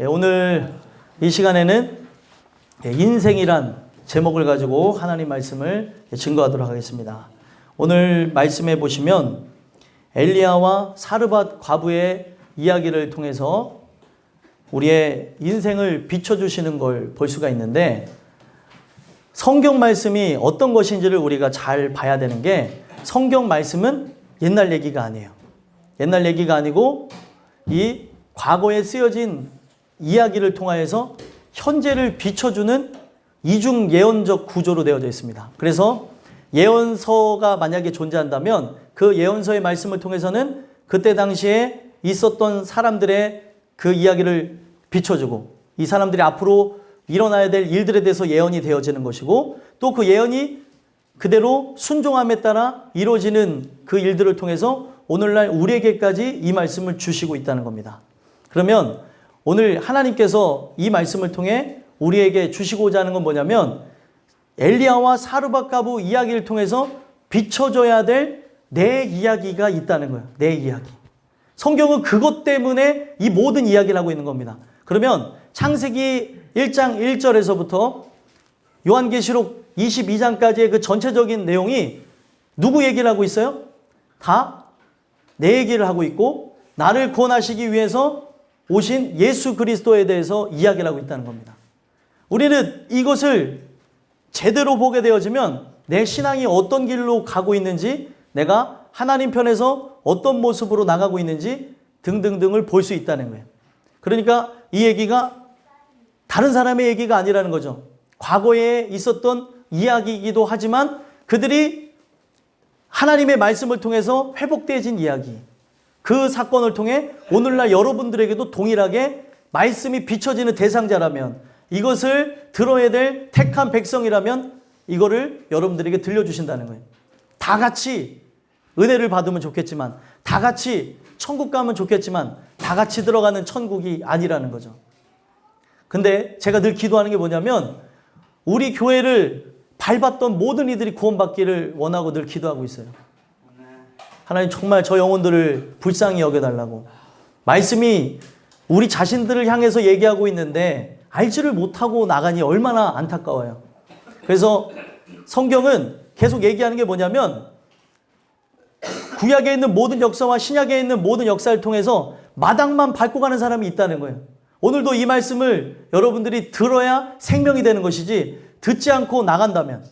오늘 이 시간에는 인생이란 제목을 가지고 하나님 말씀을 증거하도록 하겠습니다. 오늘 말씀해 보시면 엘리야와 사르밧 과부의 이야기를 통해서 우리의 인생을 비춰주시는 걸 볼 수가 있는데, 성경 말씀이 어떤 것인지를 우리가 잘 봐야 되는 게, 성경 말씀은 옛날 얘기가 아니에요. 옛날 얘기가 아니고 이 과거에 쓰여진 이야기를 통하여서 현재를 비춰주는 이중 예언적 구조로 되어져 있습니다. 그래서 예언서가 만약에 존재한다면 그 예언서의 말씀을 통해서는 그때 당시에 있었던 사람들의 그 이야기를 비춰주고, 이 사람들이 앞으로 일어나야 될 일들에 대해서 예언이 되어지는 것이고, 또 그 예언이 그대로 순종함에 따라 이루어지는 그 일들을 통해서 오늘날 우리에게까지 이 말씀을 주시고 있다는 겁니다. 그러면 오늘 하나님께서 이 말씀을 통해 우리에게 주시고자 하는 건 뭐냐면, 엘리야와 사르밧 과부 이야기를 통해서 비춰줘야 될 내 이야기가 있다는 거예요. 내 이야기. 성경은 그것 때문에 이 모든 이야기를 하고 있는 겁니다. 그러면 창세기 1장 1절에서부터 요한계시록 22장까지의 그 전체적인 내용이 누구 얘기를 하고 있어요? 다 내 얘기를 하고 있고, 나를 구원하시기 위해서 오신 예수 그리스도에 대해서 이야기를 하고 있다는 겁니다. 우리는 이것을 제대로 보게 되어지면 내 신앙이 어떤 길로 가고 있는지, 내가 하나님 편에서 어떤 모습으로 나가고 있는지 등등등을 볼 수 있다는 거예요. 그러니까 이 얘기가 다른 사람의 얘기가 아니라는 거죠. 과거에 있었던 이야기이기도 하지만 그들이 하나님의 말씀을 통해서 회복되어진 이야기, 그 사건을 통해 오늘날 여러분들에게도 동일하게 말씀이 비춰지는 대상자라면, 이것을 들어야 될 택한 백성이라면 이거를 여러분들에게 들려주신다는 거예요. 다 같이 은혜를 받으면 좋겠지만, 다 같이 천국 가면 좋겠지만, 다 같이 들어가는 천국이 아니라는 거죠. 근데 제가 늘 기도하는 게 뭐냐면, 우리 교회를 밟았던 모든 이들이 구원받기를 원하고 늘 기도하고 있어요. 하나님, 정말 저 영혼들을 불쌍히 여겨달라고. 말씀이 우리 자신들을 향해서 얘기하고 있는데 알지를 못하고 나가니 얼마나 안타까워요. 그래서 성경은 계속 얘기하는 게 뭐냐면, 구약에 있는 모든 역사와 신약에 있는 모든 역사를 통해서 마당만 밟고 가는 사람이 있다는 거예요. 오늘도 이 말씀을 여러분들이 들어야 생명이 되는 것이지, 듣지 않고 나간다면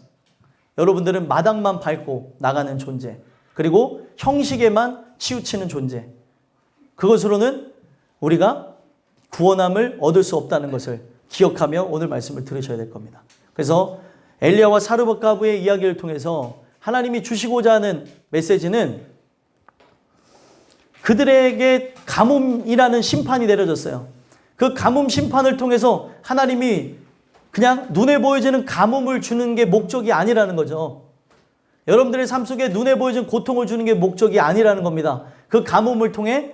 여러분들은 마당만 밟고 나가는 존재, 그리고 형식에만 치우치는 존재, 그것으로는 우리가 구원함을 얻을 수 없다는 것을 기억하며 오늘 말씀을 들으셔야 될 겁니다. 그래서 엘리야와 사르밧 과부의 이야기를 통해서 하나님이 주시고자 하는 메시지는, 그들에게 가뭄이라는 심판이 내려졌어요. 그 가뭄 심판을 통해서 하나님이 그냥 눈에 보여지는 가뭄을 주는 게 목적이 아니라는 거죠. 여러분들의 삶 속에 눈에 보여지는 고통을 주는 게 목적이 아니라는 겁니다. 그 가뭄을 통해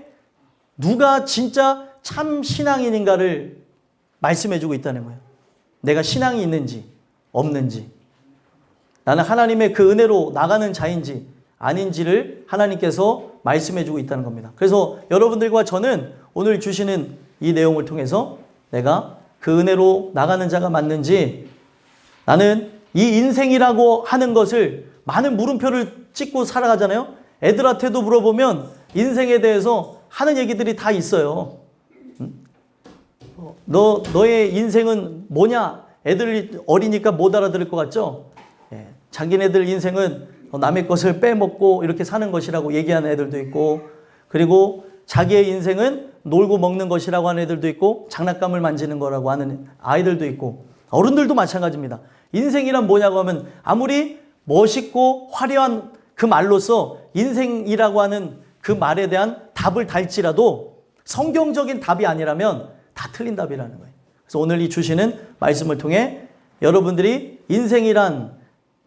누가 진짜 참 신앙인인가를 말씀해주고 있다는 거예요. 내가 신앙이 있는지 없는지, 나는 하나님의 그 은혜로 나가는 자인지 아닌지를 하나님께서 말씀해주고 있다는 겁니다. 그래서 여러분들과 저는 오늘 주시는 이 내용을 통해서 내가 그 은혜로 나가는 자가 맞는지, 나는 이 인생이라고 하는 것을 많은 물음표를 찍고 살아가잖아요. 애들한테도 물어보면 인생에 대해서 하는 얘기들이 다 있어요. 너의 인생은 뭐냐? 애들이 어리니까 못 알아들을 것 같죠? 자기네들 인생은 남의 것을 빼먹고 이렇게 사는 것이라고 얘기하는 애들도 있고, 그리고 자기의 인생은 놀고 먹는 것이라고 하는 애들도 있고, 장난감을 만지는 거라고 하는 아이들도 있고, 어른들도 마찬가지입니다. 인생이란 뭐냐고 하면 아무리 멋있고 화려한 그 말로서 인생이라고 하는 그 말에 대한 답을 달지라도 성경적인 답이 아니라면 다 틀린 답이라는 거예요. 그래서 오늘 이 주시는 말씀을 통해 여러분들이 인생이란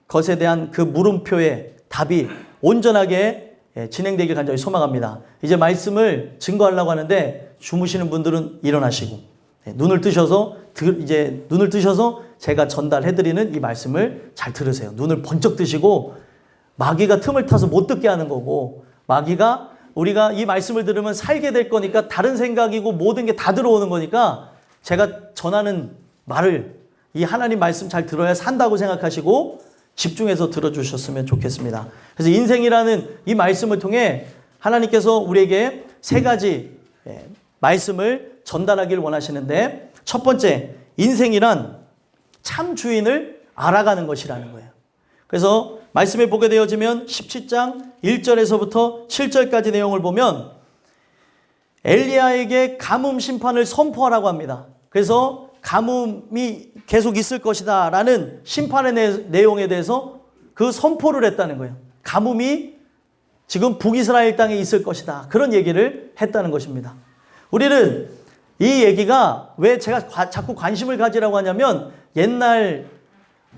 것에 대한 그 물음표의 답이 온전하게 진행되길 간절히 소망합니다. 이제 말씀을 증거하려고 하는데, 주무시는 분들은 일어나시고 눈을 뜨셔서 제가 전달해드리는 이 말씀을 잘 들으세요. 눈을 번쩍 뜨시고, 마귀가 틈을 타서 못 듣게 하는 거고, 마귀가 우리가 이 말씀을 들으면 살게 될 거니까 다른 생각이고 모든 게 다 들어오는 거니까 제가 전하는 말을 이 하나님 말씀 잘 들어야 산다고 생각하시고 집중해서 들어주셨으면 좋겠습니다. 그래서 인생이라는 이 말씀을 통해 하나님께서 우리에게 세 가지 말씀을 전달하길 원하시는데, 첫 번째, 인생이란 참 주인을 알아가는 것이라는 거예요. 그래서 말씀에 보게 되어지면 17장 1절에서부터 7절까지 내용을 보면 엘리야에게 가뭄 심판을 선포하라고 합니다. 그래서 가뭄이 계속 있을 것이다 라는 심판의 내용에 대해서 그 선포를 했다는 거예요. 가뭄이 지금 북이스라엘 땅에 있을 것이다, 그런 얘기를 했다는 것입니다. 우리는 이 얘기가 왜 제가 자꾸 관심을 가지라고 하냐면, 옛날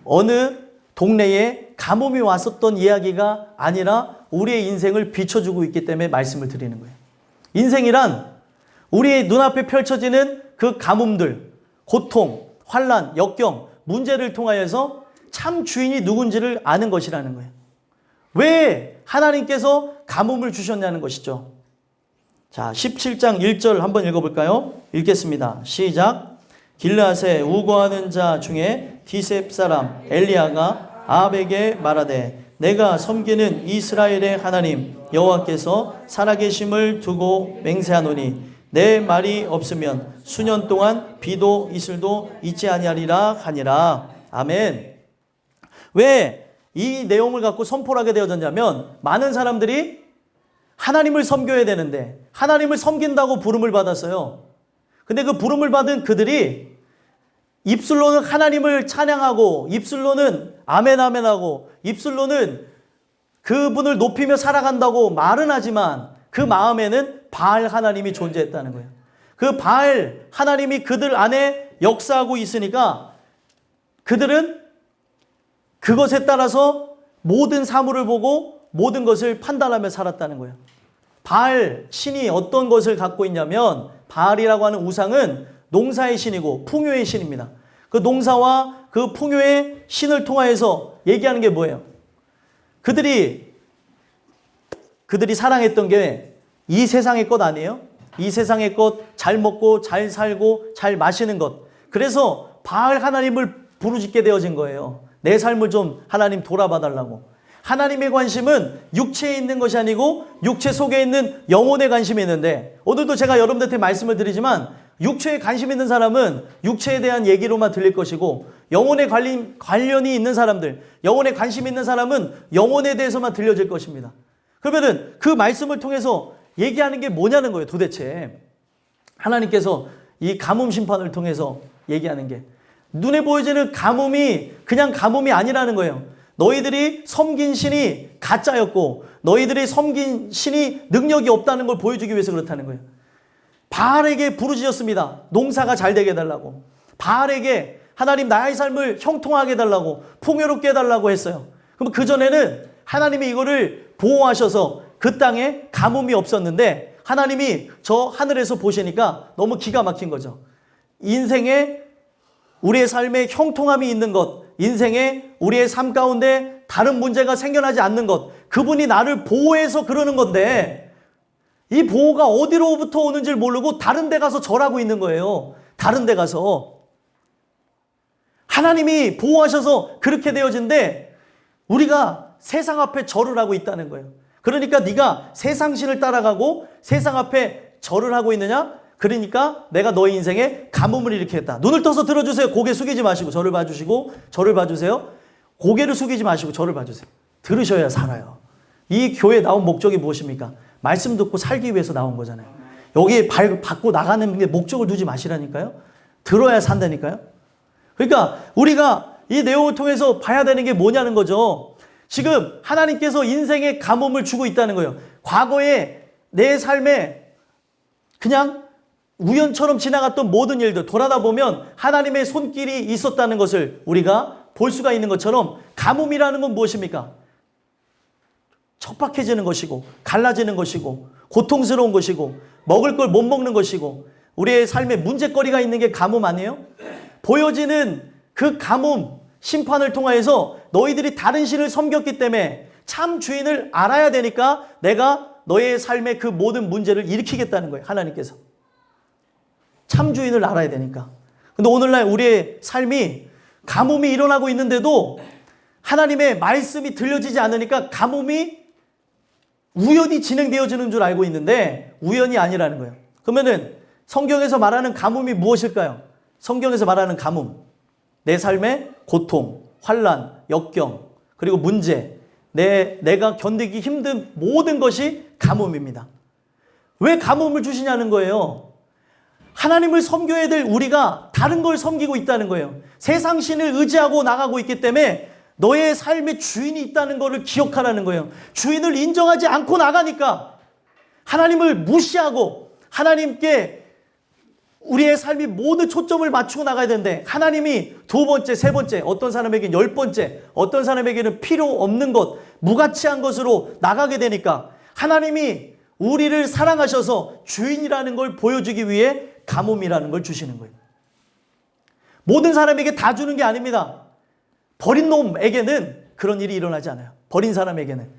어느 동네에 가뭄이 왔었던 이야기가 아니라 우리의 인생을 비춰주고 있기 때문에 말씀을 드리는 거예요. 인생이란 우리의 눈앞에 펼쳐지는 그 가뭄들, 고통, 환난, 역경, 문제를 통하여서 참 주인이 누군지를 아는 것이라는 거예요. 왜 하나님께서 가뭄을 주셨냐는 것이죠. 자, 17장 1절 한번 읽어볼까요? 읽겠습니다. 시작. 길르앗에 우거하는 자 중에 디셉 사람 엘리야가 아합에게 말하되, 내가 섬기는 이스라엘의 하나님 여호와께서 살아계심을 두고 맹세하노니 내 말이 없으면 수년 동안 비도 이슬도 있지 아니하리라 하니라. 아멘. 왜 이 내용을 갖고 선포를 하게 되어졌냐면, 많은 사람들이 하나님을 섬겨야 되는데 하나님을 섬긴다고 부름을 받았어요. 근데 그 부름을 받은 그들이 입술로는 하나님을 찬양하고, 입술로는 아멘 아멘 하고, 입술로는 그분을 높이며 살아간다고 말은 하지만 그 마음에는 바알 하나님이 존재했다는 거예요. 그 바알 하나님이 그들 안에 역사하고 있으니까 그들은 그것에 따라서 모든 사물을 보고 모든 것을 판단하며 살았다는 거예요. 바알 신이 어떤 것을 갖고 있냐면, 바알이라고 하는 우상은 농사의 신이고 풍요의 신입니다. 그 농사와 그 풍요의 신을 통하여서 얘기하는 게 뭐예요? 그들이 사랑했던 게 이 세상의 것 아니에요? 이 세상의 것, 잘 먹고 잘 살고 잘 마시는 것. 그래서 바알 하나님을 부르짖게 되어진 거예요. 내 삶을 좀 하나님 돌아봐 달라고. 하나님의 관심은 육체에 있는 것이 아니고 육체 속에 있는 영혼에 관심이 있는데, 오늘도 제가 여러분들한테 말씀을 드리지만, 육체에 관심 있는 사람은 육체에 대한 얘기로만 들릴 것이고, 영혼에 관련이 있는 사람들, 영혼에 관심 있는 사람은 영혼에 대해서만 들려질 것입니다. 그러면은 그 말씀을 통해서 얘기하는 게 뭐냐는 거예요. 도대체 하나님께서 이 가뭄 심판을 통해서 얘기하는 게, 눈에 보여지는 가뭄이 그냥 가뭄이 아니라는 거예요. 너희들이 섬긴 신이 가짜였고 너희들이 섬긴 신이 능력이 없다는 걸 보여주기 위해서 그렇다는 거예요. 바알에게 부르짖었습니다. 농사가 잘 되게 해달라고. 바알에게 하나님 나의 삶을 형통하게 해달라고, 풍요롭게 해달라고 했어요. 그럼 그전에는 하나님이 이거를 보호하셔서 그 땅에 가뭄이 없었는데, 하나님이 저 하늘에서 보시니까 너무 기가 막힌 거죠. 인생에 우리의 삶에 형통함이 있는 것, 인생에 우리의 삶 가운데 다른 문제가 생겨나지 않는 것, 그분이 나를 보호해서 그러는 건데, 이 보호가 어디로부터 오는지를 모르고 다른 데 가서 절하고 있는 거예요. 다른 데 가서. 하나님이 보호하셔서 그렇게 되어진데 우리가 세상 앞에 절을 하고 있다는 거예요. 그러니까 네가 세상 신을 따라가고 세상 앞에 절을 하고 있느냐? 그러니까 내가 너의 인생에 가뭄을 일으키겠다. 눈을 떠서 들어주세요. 고개 숙이지 마시고 저를 봐주시고, 저를 봐주세요. 고개를 숙이지 마시고 저를 봐주세요. 들으셔야 살아요. 이 교회 나온 목적이 무엇입니까? 말씀 듣고 살기 위해서 나온 거잖아요. 여기에 받고 나가는 게 목적을 두지 마시라니까요. 들어야 산다니까요. 그러니까 우리가 이 내용을 통해서 봐야 되는 게 뭐냐는 거죠. 지금 하나님께서 인생에 가뭄을 주고 있다는 거예요. 과거에 내 삶에 그냥 우연처럼 지나갔던 모든 일들 돌아다 보면 하나님의 손길이 있었다는 것을 우리가 볼 수가 있는 것처럼, 가뭄이라는 건 무엇입니까? 척박해지는 것이고, 갈라지는 것이고, 고통스러운 것이고, 먹을 걸 못 먹는 것이고, 우리의 삶에 문제거리가 있는 게 가뭄 아니에요? 보여지는 그 가뭄 심판을 통하여서 너희들이 다른 신을 섬겼기 때문에 참 주인을 알아야 되니까 내가 너의 삶의 그 모든 문제를 일으키겠다는 거예요. 하나님께서 참 주인을 알아야 되니까. 근데 오늘날 우리의 삶이 가뭄이 일어나고 있는데도 하나님의 말씀이 들려지지 않으니까 가뭄이 우연히 진행되어지는 줄 알고 있는데 우연이 아니라는 거예요. 그러면은 성경에서 말하는 가뭄이 무엇일까요? 성경에서 말하는 가뭄, 내 삶의 고통, 환난, 역경, 그리고 문제, 내가 견디기 힘든 모든 것이 가뭄입니다. 왜 가뭄을 주시냐는 거예요. 하나님을 섬겨야 될 우리가 다른 걸 섬기고 있다는 거예요. 세상 신을 의지하고 나가고 있기 때문에 너의 삶의 주인이 있다는 것을 기억하라는 거예요. 주인을 인정하지 않고 나가니까 하나님을 무시하고 하나님께 우리의 삶이 모든 초점을 맞추고 나가야 되는데 하나님이 두 번째, 세 번째, 어떤 사람에게는 10번째, 어떤 사람에게는 필요 없는 것, 무가치한 것으로 나가게 되니까 하나님이 우리를 사랑하셔서 주인이라는 걸 보여주기 위해 가뭄이라는 걸 주시는 거예요. 모든 사람에게 다 주는 게 아닙니다. 버린 놈에게는 그런 일이 일어나지 않아요. 버린 사람에게는.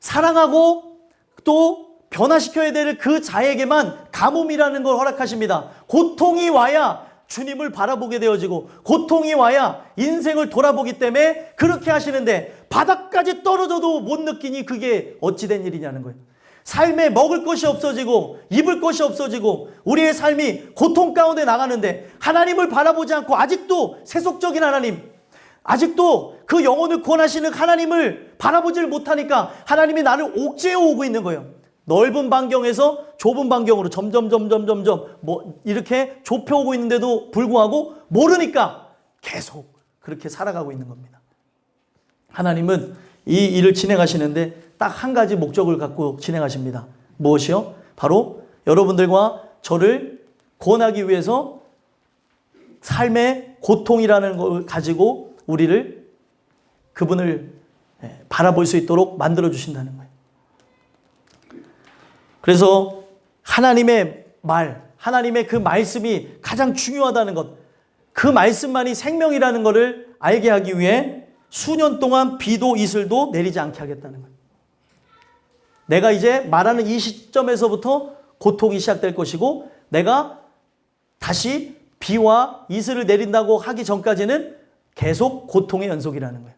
사랑하고 또 변화시켜야 될 그 자에게만 가뭄이라는 걸 허락하십니다. 고통이 와야 주님을 바라보게 되어지고 고통이 와야 인생을 돌아보기 때문에 그렇게 하시는데 바닥까지 떨어져도 못 느끼니 그게 어찌된 일이냐는 거예요. 삶에 먹을 것이 없어지고 입을 것이 없어지고 우리의 삶이 고통 가운데 나가는데 하나님을 바라보지 않고 아직도 세속적인 하나님, 아직도 그 영혼을 구원하시는 하나님을 바라보지를 못하니까 하나님이 나를 옥죄어 오고 있는 거예요. 넓은 반경에서 좁은 반경으로 점점 이렇게 좁혀오고 있는데도 불구하고 모르니까 계속 그렇게 살아가고 있는 겁니다. 하나님은 이 일을 진행하시는데 딱 한 가지 목적을 갖고 진행하십니다. 무엇이요? 바로 여러분들과 저를 구원하기 위해서 삶의 고통이라는 걸 가지고 우리를 그분을 바라볼 수 있도록 만들어 주신다는 거예요. 그래서 하나님의 말, 하나님의 그 말씀이 가장 중요하다는 것, 그 말씀만이 생명이라는 것을 알게 하기 위해 수년 동안 비도 이슬도 내리지 않게 하겠다는 거예요. 내가 이제 말하는 이 시점에서부터 고통이 시작될 것이고 내가 다시 비와 이슬을 내린다고 하기 전까지는 계속 고통의 연속이라는 거예요.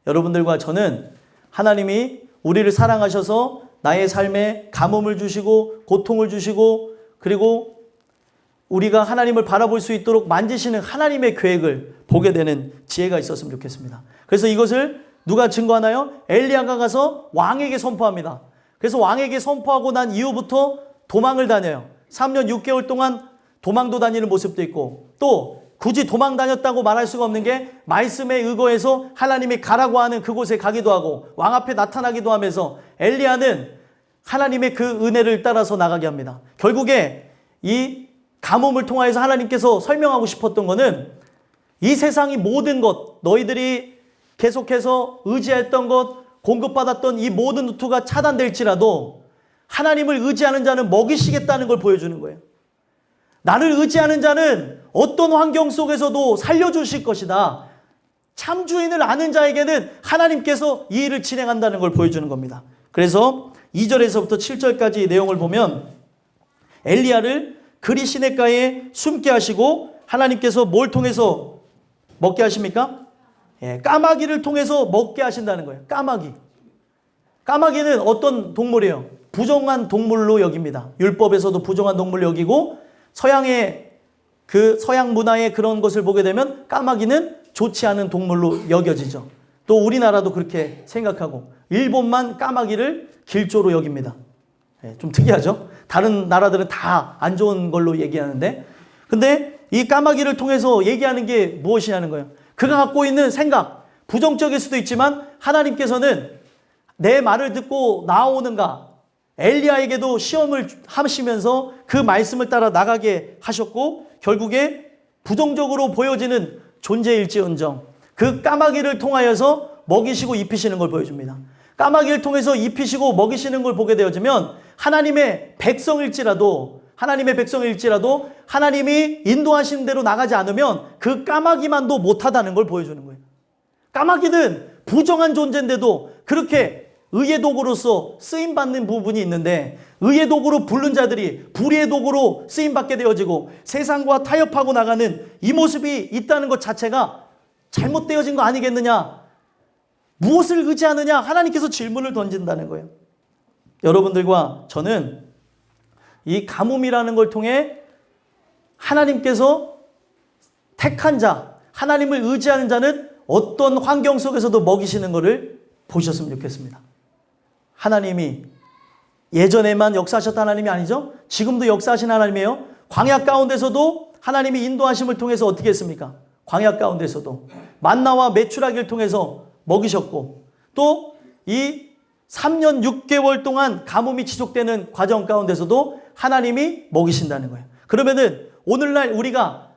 여러분들과 저는 하나님이 우리를 사랑하셔서 나의 삶에 가뭄을 주시고 고통을 주시고 그리고 우리가 하나님을 바라볼 수 있도록 만지시는 하나님의 계획을 보게 되는 지혜가 있었으면 좋겠습니다. 그래서 이것을 누가 증거하나요? 엘리야가 가서 왕에게 선포합니다. 그래서 왕에게 선포하고 난 이후부터 도망을 다녀요. 3년 6개월 동안 도망도 다니는 모습도 있고 또 굳이 도망 다녔다고 말할 수가 없는 게 말씀에 의거해서 하나님이 가라고 하는 그곳에 가기도 하고 왕 앞에 나타나기도 하면서 엘리야는 하나님의 그 은혜를 따라서 나가게 합니다. 결국에 이 가뭄을 통하여서 하나님께서 설명하고 싶었던 것은 이 세상이 모든 것, 너희들이 계속해서 의지했던 것, 공급받았던 이 모든 루트가 차단될지라도 하나님을 의지하는 자는 먹이시겠다는 걸 보여주는 거예요. 나를 의지하는 자는 어떤 환경 속에서도 살려주실 것이다. 참 주인을 아는 자에게는 하나님께서 이 일을 진행한다는 걸 보여주는 겁니다. 그래서 2절에서부터 7절까지 내용을 보면 엘리야를 그리 시냇가에 숨게 하시고 하나님께서 뭘 통해서 먹게 하십니까? 까마귀를 통해서 먹게 하신다는 거예요. 까마귀. 까마귀는 어떤 동물이에요? 부정한 동물로 여깁니다. 율법에서도 부정한 동물로 여기고 서양의 그 서양 문화의 그런 것을 보게 되면 까마귀는 좋지 않은 동물로 여겨지죠. 또 우리나라도 그렇게 생각하고 일본만 까마귀를 길조로 여깁니다. 좀 특이하죠? 다른 나라들은 다 안 좋은 걸로 얘기하는데 근데 이 까마귀를 통해서 얘기하는 게 무엇이냐는 거예요. 그가 갖고 있는 생각, 부정적일 수도 있지만 하나님께서는 내 말을 듣고 나오는가 엘리야에게도 시험을 하시면서 그 말씀을 따라 나가게 하셨고 결국에 부정적으로 보여지는 존재일지언정 그 까마귀를 통하여서 먹이시고 입히시는 걸 보여줍니다. 까마귀를 통해서 입히시고 먹이시는 걸 보게 되어지면 하나님의 백성일지라도 하나님이 인도하시는 대로 나가지 않으면 그 까마귀만도 못하다는 걸 보여주는 거예요. 까마귀는 부정한 존재인데도 그렇게 의의 도구로서 쓰임받는 부분이 있는데 의의 도구로 부른 자들이 불의의 도구로 쓰임받게 되어지고 세상과 타협하고 나가는 이 모습이 있다는 것 자체가 잘못되어진 거 아니겠느냐? 무엇을 의지하느냐? 하나님께서 질문을 던진다는 거예요. 여러분들과 저는 이 가뭄이라는 걸 통해 하나님께서 택한 자, 하나님을 의지하는 자는 어떤 환경 속에서도 먹이시는 것을 보셨으면 좋겠습니다. 하나님이 예전에만 역사하셨던 하나님이 아니죠. 지금도 역사하신 하나님이에요. 광야 가운데서도 하나님이 인도하심을 통해서 어떻게 했습니까? 광야 가운데서도 만나와 메추라기를 통해서 먹이셨고 또 이 3년 6개월 동안 가뭄이 지속되는 과정 가운데서도 하나님이 먹이신다는 거예요. 그러면은 오늘날 우리가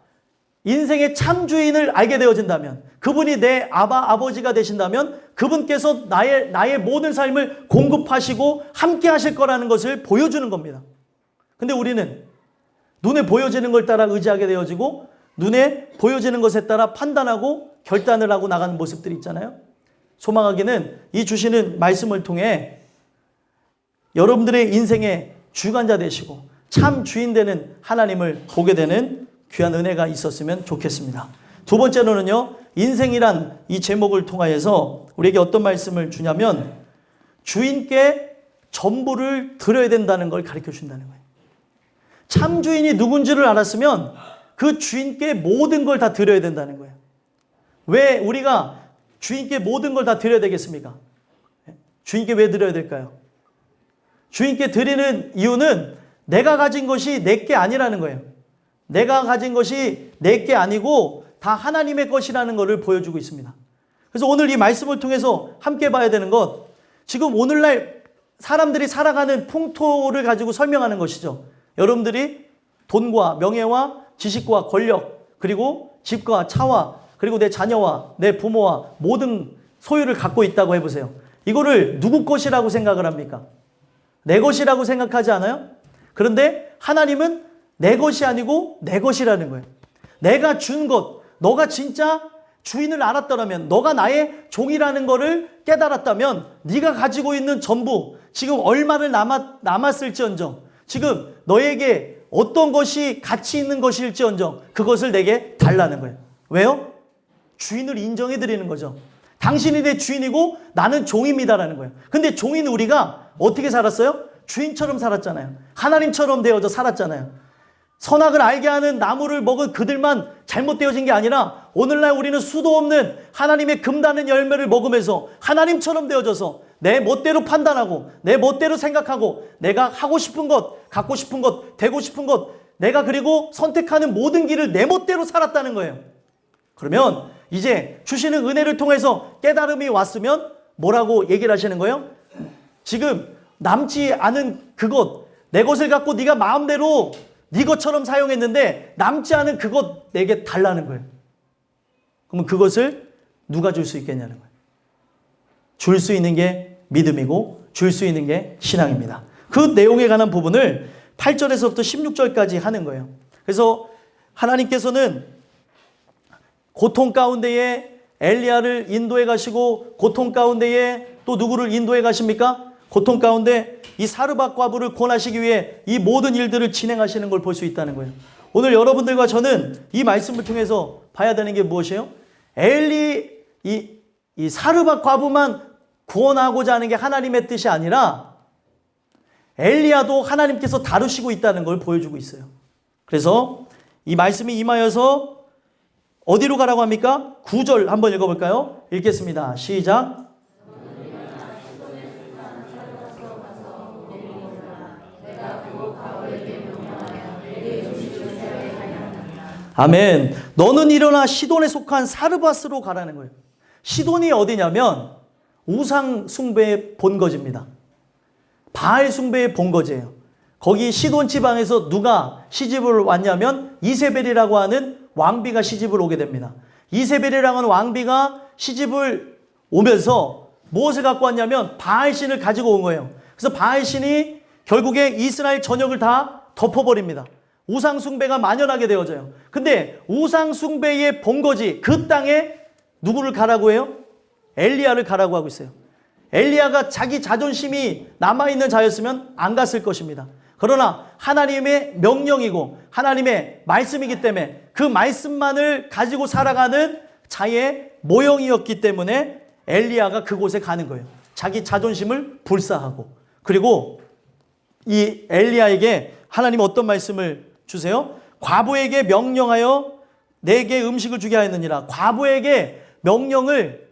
인생의 참 주인을 알게 되어진다면, 그분이 내 아버지가 되신다면 그분께서 나의 모든 삶을 공급하시고 함께 하실 거라는 것을 보여주는 겁니다. 근데 우리는 눈에 보여지는 걸 따라 의지하게 되어지고 눈에 보여지는 것에 따라 판단하고 결단을 하고 나가는 모습들이 있잖아요. 소망하기는 이 주시는 말씀을 통해 여러분들의 인생의 주관자 되시고 참 주인 되는 하나님을 보게 되는 귀한 은혜가 있었으면 좋겠습니다. 두 번째로는요, 인생이란 이 제목을 통하여서 우리에게 어떤 말씀을 주냐면 주인께 전부를 드려야 된다는 걸 가르쳐 준다는 거예요. 참 주인이 누군지를 알았으면 그 주인께 모든 걸 다 드려야 된다는 거예요. 왜 우리가 주인께 모든 걸 다 드려야 되겠습니까? 주인께 왜 드려야 될까요? 주인께 드리는 이유는 내가 가진 것이 내게 아니라는 거예요. 내가 가진 것이 내게 아니고 다 하나님의 것이라는 것을 보여주고 있습니다. 그래서 오늘 이 말씀을 통해서 함께 봐야 되는 것, 지금 오늘날 사람들이 살아가는 풍토를 가지고 설명하는 것이죠. 여러분들이 돈과 명예와 지식과 권력, 그리고 집과 차와, 그리고 내 자녀와 내 부모와 모든 소유를 갖고 있다고 해보세요. 이거를 누구 것이라고 생각을 합니까? 내 것이라고 생각하지 않아요? 그런데 하나님은 내 것이 아니고 내 것이라는 거예요. 내가 준 것, 너가 진짜 주인을 알았더라면, 너가 나의 종이라는 것을 깨달았다면 네가 가지고 있는 전부, 지금 얼마를 남았을지언정, 지금 너에게 어떤 것이 가치 있는 것일지언정 그것을 내게 달라는 거예요. 왜요? 주인을 인정해 드리는 거죠. 당신이 내 주인이고 나는 종입니다라는 거예요. 근데 종인 우리가 어떻게 살았어요? 주인처럼 살았잖아요. 하나님처럼 되어져 살았잖아요. 선악을 알게 하는 나무를 먹은 그들만 잘못되어진 게 아니라 오늘날 우리는 수도 없는 하나님의 금다는 열매를 먹으면서 하나님처럼 되어져서 내 멋대로 판단하고 내 멋대로 생각하고 내가 하고 싶은 것, 갖고 싶은 것, 되고 싶은 것, 내가 그리고 선택하는 모든 길을 내 멋대로 살았다는 거예요. 그러면 이제 주시는 은혜를 통해서 깨달음이 왔으면 뭐라고 얘기를 하시는 거예요? 지금 남지 않은 그것, 내 것을 갖고 네가 마음대로 네 것처럼 사용했는데 남지 않은 그것 내게 달라는 거예요. 그러면 그것을 누가 줄 수 있겠냐는 거예요. 줄 수 있는 게 믿음이고 줄 수 있는 게 신앙입니다. 그 내용에 관한 부분을 8절에서부터 16절까지 하는 거예요. 그래서 하나님께서는 고통 가운데에 엘리야를 인도해 가시고 고통 가운데에 또 누구를 인도해 가십니까? 고통 가운데 이 사르밧 과부를 권하시기 위해 이 모든 일들을 진행하시는 걸 볼 수 있다는 거예요. 오늘 여러분들과 저는 이 말씀을 통해서 봐야 되는 게 무엇이에요? 이 사르밧 과부만 구원하고자 하는 게 하나님의 뜻이 아니라 엘리야도 하나님께서 다루시고 있다는 걸 보여주고 있어요. 그래서 이 말씀이 임하여서 어디로 가라고 합니까? 9절 한번 읽어볼까요? 읽겠습니다. 시작. 아멘. 너는 일어나 시돈에 속한 사르밧으로 가라는 거예요. 시돈이 어디냐면 우상 숭배의 본거지입니다. 바알 숭배의 본거지예요. 거기 시돈 지방에서 누가 시집을 왔냐면 이세벨이라고 하는 왕비가 시집을 오게 됩니다. 이세벨이라고 하는 왕비가 시집을 오면서 무엇을 갖고 왔냐면 바알신을 가지고 온 거예요. 그래서 바알신이 결국에 이스라엘 전역을 다 덮어버립니다. 우상 숭배가 만연하게 되어져요. 근데 우상 숭배의 본거지 그 땅에 누구를 가라고 해요? 엘리야를 가라고 하고 있어요. 엘리야가 자기 자존심이 남아있는 자였으면 안 갔을 것입니다. 그러나 하나님의 명령이고 하나님의 말씀이기 때문에 그 말씀만을 가지고 살아가는 자의 모형이었기 때문에 엘리야가 그곳에 가는 거예요. 자기 자존심을 불사하고. 그리고 이 엘리야에게 하나님 어떤 말씀을 주세요? 과부에게 명령하여 내게 음식을 주게 하였느니라. 과부에게 명령을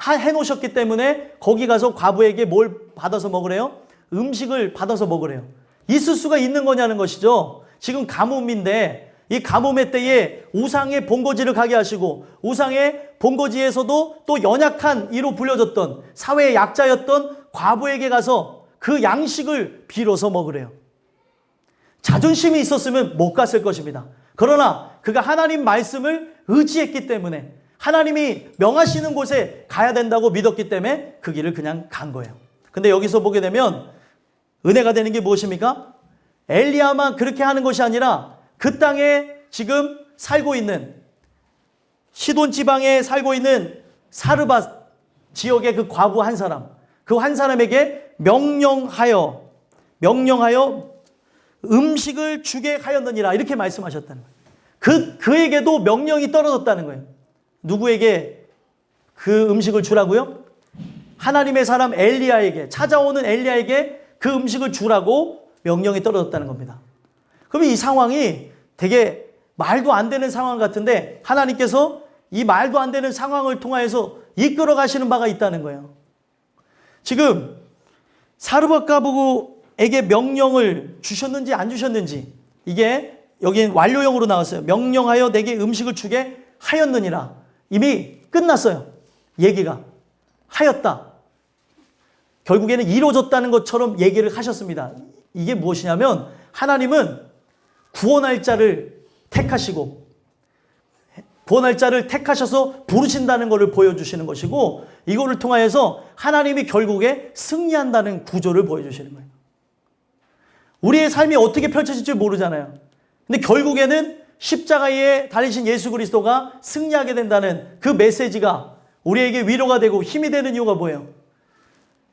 해놓으셨기 때문에 거기 가서 과부에게 뭘 받아서 먹으래요? 음식을 받아서 먹으래요. 있을 수가 있는 거냐는 것이죠. 지금 가뭄인데 이 가뭄의 때에 우상의 본거지를 가게 하시고 우상의 본거지에서도 또 연약한 이로 불려졌던 사회의 약자였던 과부에게 가서 그 양식을 빌어서 먹으래요. 자존심이 있었으면 못 갔을 것입니다. 그러나 그가 하나님 말씀을 의지했기 때문에 하나님이 명하시는 곳에 가야 된다고 믿었기 때문에 그 길을 그냥 간 거예요. 근데 여기서 보게 되면 은혜가 되는 게 무엇입니까? 엘리야만 그렇게 하는 것이 아니라 그 땅에 지금 살고 있는 시돈 지방에 살고 있는 사르밧 지역의 그 과부 한 사람, 그 한 사람에게 명령하여 음식을 주게 하였느니라 이렇게 말씀하셨다는 거예요. 그에게도 명령이 떨어졌다는 거예요. 누구에게 그 음식을 주라고요? 하나님의 사람 엘리야에게, 찾아오는 엘리야에게 그 음식을 주라고 명령이 떨어졌다는 겁니다. 그러면 이 상황이 되게 말도 안 되는 상황 같은데 하나님께서 이 말도 안 되는 상황을 통하여서 이끌어 가시는 바가 있다는 거예요. 지금 사르밧 과부에게 명령을 주셨는지 안 주셨는지 이게 여기는 완료형으로 나왔어요. 명령하여 내게 음식을 주게 하였느니라. 이미 끝났어요. 얘기가. 하였다. 결국에는 이루어졌다는 것처럼 얘기를 하셨습니다. 이게 무엇이냐면 하나님은 구원할 자를 택하시고 구원할 자를 택하셔서 부르신다는 것을 보여주시는 것이고 이거를 통하여서 하나님이 결국에 승리한다는 구조를 보여주시는 거예요. 우리의 삶이 어떻게 펼쳐질지 모르잖아요. 근데 결국에는 십자가에 달리신 예수 그리스도가 승리하게 된다는 그 메시지가 우리에게 위로가 되고 힘이 되는 이유가 뭐예요?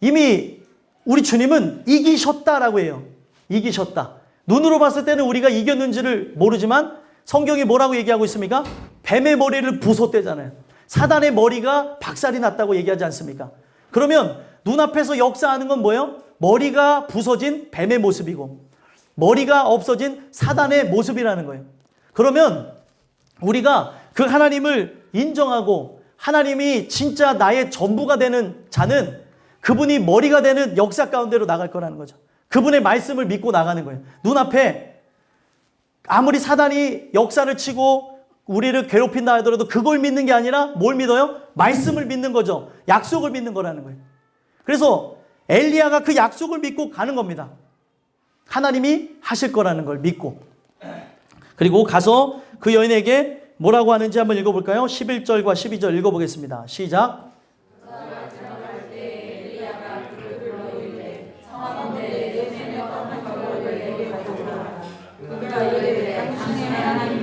이미 우리 주님은 이기셨다라고 해요. 이기셨다. 눈으로 봤을 때는 우리가 이겼는지를 모르지만 성경이 뭐라고 얘기하고 있습니까? 뱀의 머리를 부쉈대잖아요. 사단의 머리가 박살이 났다고 얘기하지 않습니까? 그러면 눈앞에서 역사하는 건 뭐예요? 머리가 부서진 뱀의 모습이고 머리가 없어진 사단의 모습이라는 거예요. 그러면 우리가 그 하나님을 인정하고 하나님이 진짜 나의 전부가 되는 자는 그분이 머리가 되는 역사 가운데로 나갈 거라는 거죠. 그분의 말씀을 믿고 나가는 거예요. 눈앞에 아무리 사단이 역사를 치고 우리를 괴롭힌다 하더라도 그걸 믿는 게 아니라 뭘 믿어요? 말씀을 믿는 거죠. 약속을 믿는 거라는 거예요. 그래서 엘리야가 그 약속을 믿고 가는 겁니다. 하나님이 하실 거라는 걸 믿고. 그리고 가서 그 여인에게 뭐라고 하는지 한번 읽어볼까요? 11절과 12절 읽어보겠습니다. 시작.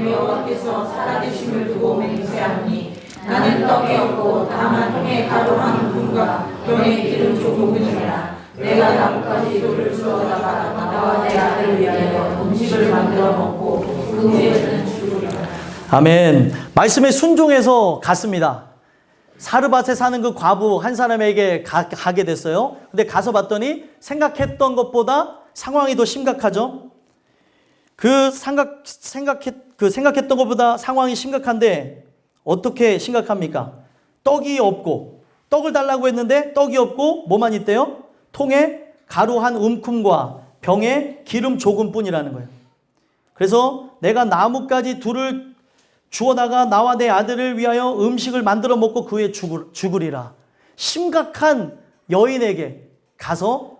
여호와께서 살아계심을 두고 맹세하니 나는 떡이 없고 다만 통에 가루 한 분과 병에 기름 조금이니라. 내가 나뭇가지 돌을 주워다가 나와 내 아들을 위하여 음식을 만들어 먹고 그 후에는 죽으리라. 아멘. 말씀에 순종해서 갔습니다. 사르밧에 사는 그 과부 한 사람에게 가게 됐어요. 근데 가서 봤더니 생각했던 것보다 상황이 더 심각하죠. 생각했던 것보다 상황이 심각한데 어떻게 심각합니까? 떡이 없고 떡을 달라고 했는데 떡이 없고 뭐만 있대요? 통에 가루 한 움큼과 병에 기름 조금뿐이라는 거예요. 그래서 내가 나뭇가지 둘을 주워다가 나와 내 아들을 위하여 음식을 만들어 먹고 그 후에 죽으리라. 심각한 여인에게 가서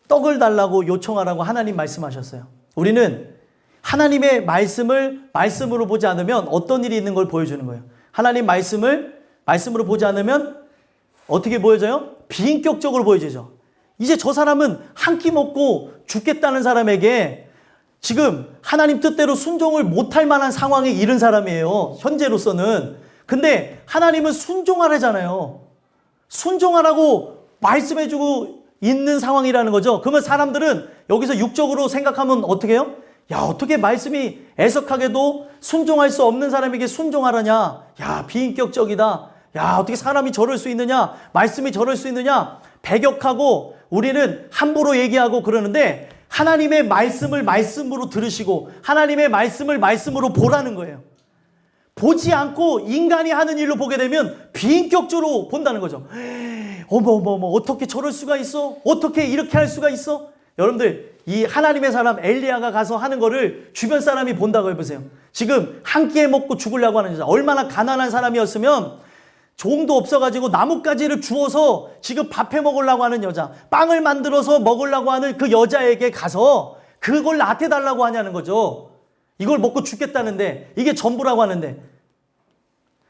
떡을 달라고 요청하라고 하나님 말씀하셨어요. 우리는 하나님의 말씀으로 보지 않으면 어떤 일이 있는 걸 보여주는 거예요. 하나님 말씀으로 보지 않으면 어떻게 보여져요? 비인격적으로 보여지죠. 이제 저 사람은 한 끼 먹고 죽겠다는 사람에게 지금 하나님 뜻대로 순종을 못할 만한 상황에 이른 사람이에요. 현재로서는. 근데 하나님은 순종하라잖아요. 순종하라고 말씀해주고 있는 상황이라는 거죠. 그러면 사람들은 여기서 육적으로 생각하면 어떻게 해요? 야, 어떻게 말씀이 애석하게도 순종할 수 없는 사람에게 순종하라냐? 야, 비인격적이다. 야, 어떻게 사람이 저럴 수 있느냐? 말씀이 저럴 수 있느냐? 배격하고 우리는 함부로 얘기하고 그러는데 하나님의 말씀을 말씀으로 들으시고 하나님의 말씀을 말씀으로 보라는 거예요. 보지 않고 인간이 하는 일로 보게 되면 비인격적으로 본다는 거죠. 어머 어떻게 저럴 수가 있어? 어떻게 이렇게 할 수가 있어? 여러분들, 이 하나님의 사람 엘리야가 가서 하는 거를 주변 사람이 본다고 해보세요. 지금 한 끼에 먹고 죽으려고 하는 여자, 얼마나 가난한 사람이었으면 종도 없어가지고 나뭇가지를 주워서 지금 밥해 먹으려고 하는 여자, 빵을 만들어서 먹으려고 하는 그 여자에게 가서 그걸 나태달라고 하냐는 거죠. 이걸 먹고 죽겠다는데 이게 전부라고 하는데,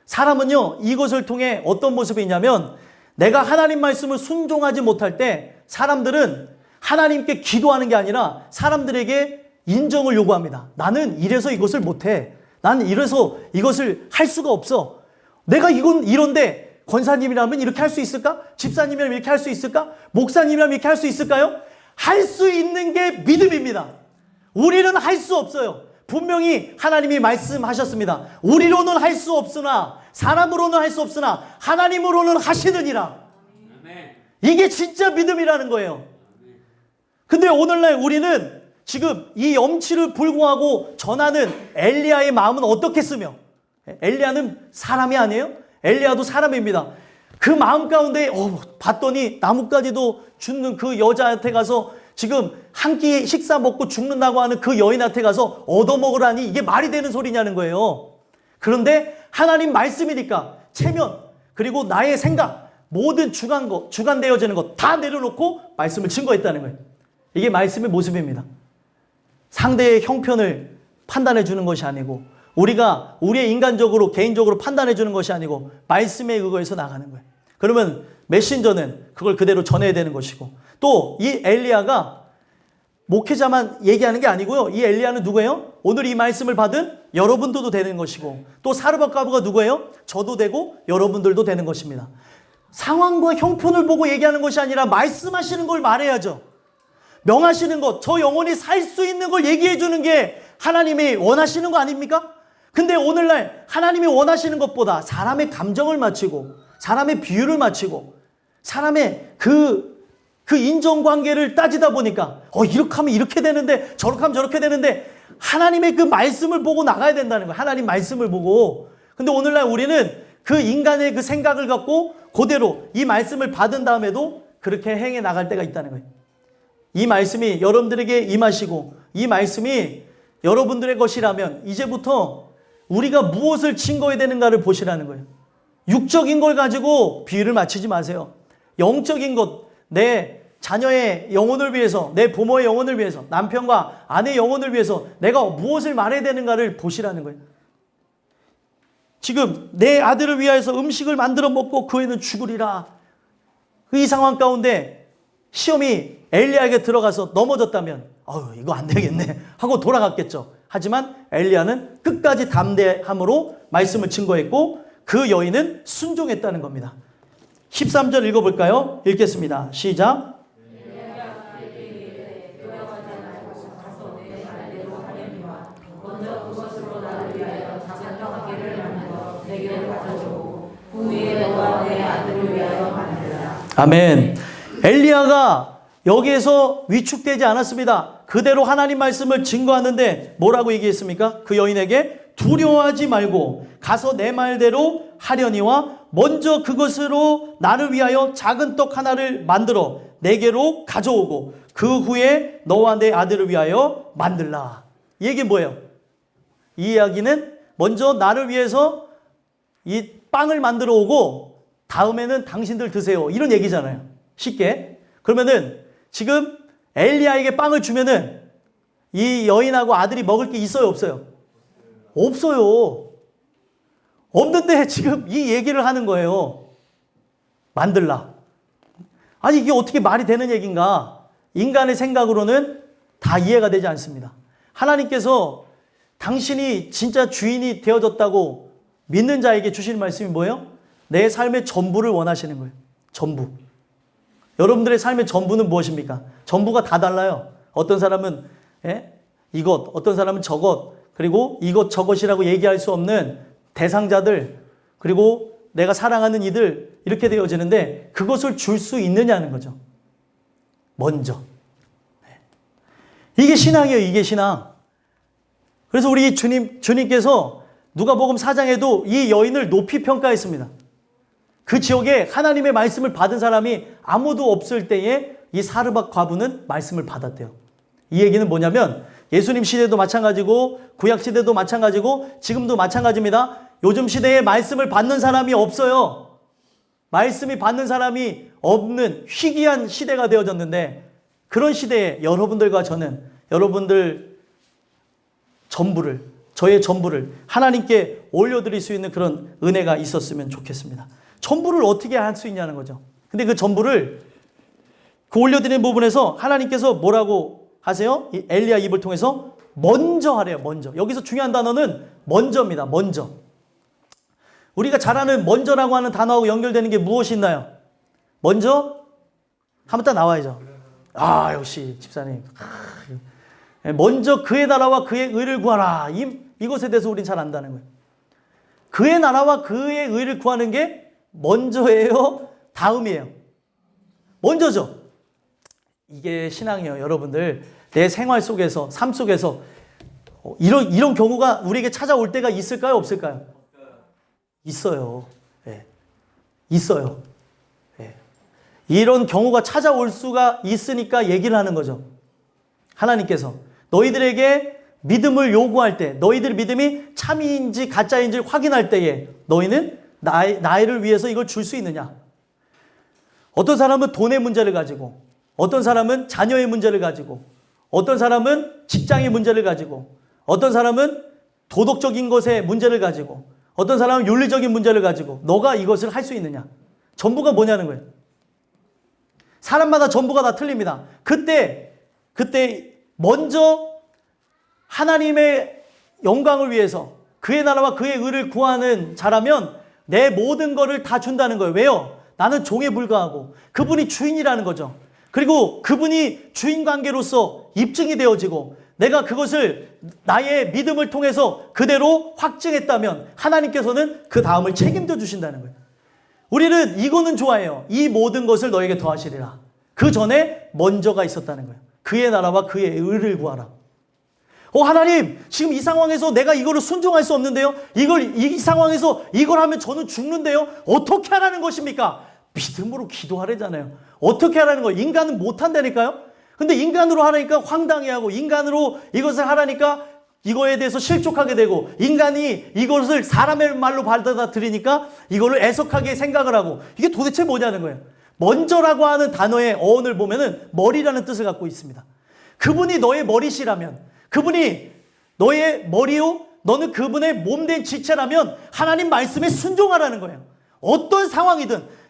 사람은요 이것을 통해 어떤 모습이 있냐면, 내가 하나님 말씀을 순종하지 못할 때 사람들은 하나님께 기도하는 게 아니라 사람들에게 인정을 요구합니다. 나는 이래서 이것을 못해. 나는 이래서 이것을 할 수가 없어. 내가 이건 이런데 권사님이라면 이렇게 할 수 있을까? 집사님이라면 이렇게 할 수 있을까? 목사님이라면 이렇게 할 수 있을까요? 할 수 있는 게 믿음입니다. 우리는 할 수 없어요. 분명히 하나님이 말씀하셨습니다. 우리로는 할 수 없으나, 사람으로는 할 수 없으나 하나님으로는 하시느니라. 이게 진짜 믿음이라는 거예요. 근데 오늘날 우리는 지금 이 염치를 불구하고 전하는 엘리야의 마음은 어떻겠으며, 엘리야는 사람이 아니에요? 엘리야도 사람입니다. 그 마음 가운데 봤더니 나뭇가지도 줍는 그 여자한테 가서 지금 한 끼 식사 먹고 죽는다고 하는 그 여인한테 가서 얻어먹으라니 이게 말이 되는 소리냐는 거예요. 그런데 하나님 말씀이니까 체면, 그리고 나의 생각, 모든 주관되어지는 것 다 내려놓고 말씀을 증거했다는 거예요. 이게 말씀의 모습입니다. 상대의 형편을 판단해 주는 것이 아니고, 우리가 우리의 인간적으로 개인적으로 판단해 주는 것이 아니고 말씀에 의거해서 나가는 거예요. 그러면 메신저는 그걸 그대로 전해야 되는 것이고, 또 이 엘리야가 목회자만 얘기하는 게 아니고요. 이 엘리야는 누구예요? 오늘 이 말씀을 받은 여러분들도 되는 것이고, 또 사르밧가브가 누구예요? 저도 되고 여러분들도 되는 것입니다. 상황과 형편을 보고 얘기하는 것이 아니라 말씀하시는 걸 말해야죠. 명하시는 것, 저 영혼이 살 수 있는 걸 얘기해 주는 게 하나님이 원하시는 거 아닙니까? 근데 오늘날 하나님이 원하시는 것보다 사람의 감정을 맞추고, 사람의 비율을 맞추고, 사람의 그 인정관계를 따지다 보니까 이렇게 하면 이렇게 되는데 저렇게 하면 저렇게 되는데, 하나님의 그 말씀을 보고 나가야 된다는 거예요. 하나님 말씀을 보고. 근데 오늘날 우리는 그 인간의 그 생각을 갖고 그대로 이 말씀을 받은 다음에도 그렇게 행해 나갈 때가 있다는 거예요. 이 말씀이 여러분들에게 임하시고 이 말씀이 여러분들의 것이라면 이제부터 우리가 무엇을 증거해야 되는가를 보시라는 거예요. 육적인 걸 가지고 비율을 맞추지 마세요. 영적인 것, 내 자녀의 영혼을 위해서, 내 부모의 영혼을 위해서, 남편과 아내의 영혼을 위해서 내가 무엇을 말해야 되는가를 보시라는 거예요. 지금 내 아들을 위하여서 음식을 만들어 먹고 그 애는 죽으리라. 이 상황 가운데 시험이 엘리야에게 들어가서 넘어졌다면 이거 안 되겠네 하고 돌아갔겠죠. 하지만 엘리야는 끝까지 담대함으로 말씀을 증거했고 그 여인은 순종했다는 겁니다. 13절 읽어볼까요? 읽겠습니다. 시작. 아멘. 엘리야가 여기에서 위축되지 않았습니다. 그대로 하나님 말씀을 증거하는데 뭐라고 얘기했습니까? 그 여인에게 두려워하지 말고 가서 내 말대로 하려니와 먼저 그것으로 나를 위하여 작은 떡 하나를 만들어 내게로 가져오고 그 후에 너와 내 아들을 위하여 만들라. 이 얘기는 뭐예요? 이 이야기는 먼저 나를 위해서 이 빵을 만들어 오고 다음에는 당신들 드세요. 이런 얘기잖아요. 쉽게. 그러면은 지금 엘리야에게 빵을 주면은 이 여인하고 아들이 먹을 게 있어요, 없어요? 없어요. 없는데 지금 이 얘기를 하는 거예요. 만들라. 아니 이게 어떻게 말이 되는 얘기인가? 인간의 생각으로는 다 이해가 되지 않습니다. 하나님께서 당신이 진짜 주인이 되어졌다고 믿는 자에게 주시는 말씀이 뭐예요? 내 삶의 전부를 원하시는 거예요. 전부. 여러분들의 삶의 전부는 무엇입니까? 전부가 다 달라요. 어떤 사람은 이것, 어떤 사람은 저것, 그리고 이것 저것이라고 얘기할 수 없는 대상자들, 그리고 내가 사랑하는 이들, 이렇게 되어지는데 그것을 줄 수 있느냐는 거죠. 먼저. 이게 신앙이에요. 이게 신앙. 그래서 우리 주님께서 누가복음 4장에도 이 여인을 높이 평가했습니다. 그 지역에 하나님의 말씀을 받은 사람이 아무도 없을 때에 이 사르밧 과부는 말씀을 받았대요. 이 얘기는 뭐냐면 예수님 시대도 마찬가지고 구약 시대도 마찬가지고 지금도 마찬가지입니다. 요즘 시대에 말씀을 받는 사람이 없어요. 말씀이 받는 사람이 없는 희귀한 시대가 되어졌는데, 그런 시대에 여러분들과 저는 여러분들 전부를, 저의 전부를 하나님께 올려드릴 수 있는 그런 은혜가 있었으면 좋겠습니다. 전부를 어떻게 할 수 있냐는 거죠. 근데 그 전부를 그 올려드리는 부분에서 하나님께서 뭐라고 하세요? 이 엘리야 입을 통해서 먼저 하래요. 먼저. 여기서 중요한 단어는 먼저입니다. 먼저. 우리가 잘 아는 먼저라고 하는 단어하고 연결되는 게 무엇이 있나요? 먼저? 한번 딱 나와야죠. 아, 역시 집사님. 먼저 그의 나라와 그의 의를 구하라. 이것에 대해서 우린 잘 안다는 거예요. 그의 나라와 그의 의를 구하는 게 먼저예요? 다음이에요? 먼저죠. 이게 신앙이에요. 여러분들 내 생활 속에서, 삶 속에서 이런 경우가 우리에게 찾아올 때가 있을까요? 없을까요? 있어요. 네. 있어요. 네. 이런 경우가 찾아올 수가 있으니까 얘기를 하는 거죠. 하나님께서 너희들에게 믿음을 요구할 때, 너희들 믿음이 참인지 가짜인지 확인할 때에 너희는 나를 위해서 이걸 줄 수 있느냐? 어떤 사람은 돈의 문제를 가지고, 어떤 사람은 자녀의 문제를 가지고, 어떤 사람은 직장의 문제를 가지고, 어떤 사람은 도덕적인 것의 문제를 가지고, 어떤 사람은 윤리적인 문제를 가지고 너가 이것을 할 수 있느냐? 전부가 뭐냐는 거예요. 사람마다 전부가 다 틀립니다. 그때 먼저 하나님의 영광을 위해서 그의 나라와 그의 의를 구하는 자라면 내 모든 것을 다 준다는 거예요. 왜요? 나는 종에 불과하고 그분이 주인이라는 거죠. 그리고 그분이 주인 관계로서 입증이 되어지고 내가 그것을 나의 믿음을 통해서 그대로 확증했다면 하나님께서는 그 다음을 책임져 주신다는 거예요. 우리는 이거는 좋아해요. 이 모든 것을 너에게 더하시리라. 그 전에 먼저가 있었다는 거예요. 그의 나라와 그의 의를 구하라. 하나님, 지금 이 상황에서 내가 이거를 순종할 수 없는데요. 이 상황에서 이걸 하면 저는 죽는데요. 어떻게 하라는 것입니까? 믿음으로 기도하래잖아요. 어떻게 하라는 거예요? 인간은 못한다니까요. 근데 인간으로 하라니까 황당해하고, 인간으로 이것을 하라니까 이거에 대해서 실족하게 되고, 인간이 이것을 사람의 말로 받아들이니까 이거를 애석하게 생각을 하고, 이게 도대체 뭐냐는 거예요. 먼저라고 하는 단어의 어원을 보면은 머리라는 뜻을 갖고 있습니다. 그분이 너의 머리시라면, 그분이 너의 머리요, 너는 그분의 몸된 지체라면 하나님 말씀에 순종하라는 거예요. 어떤 상황이든,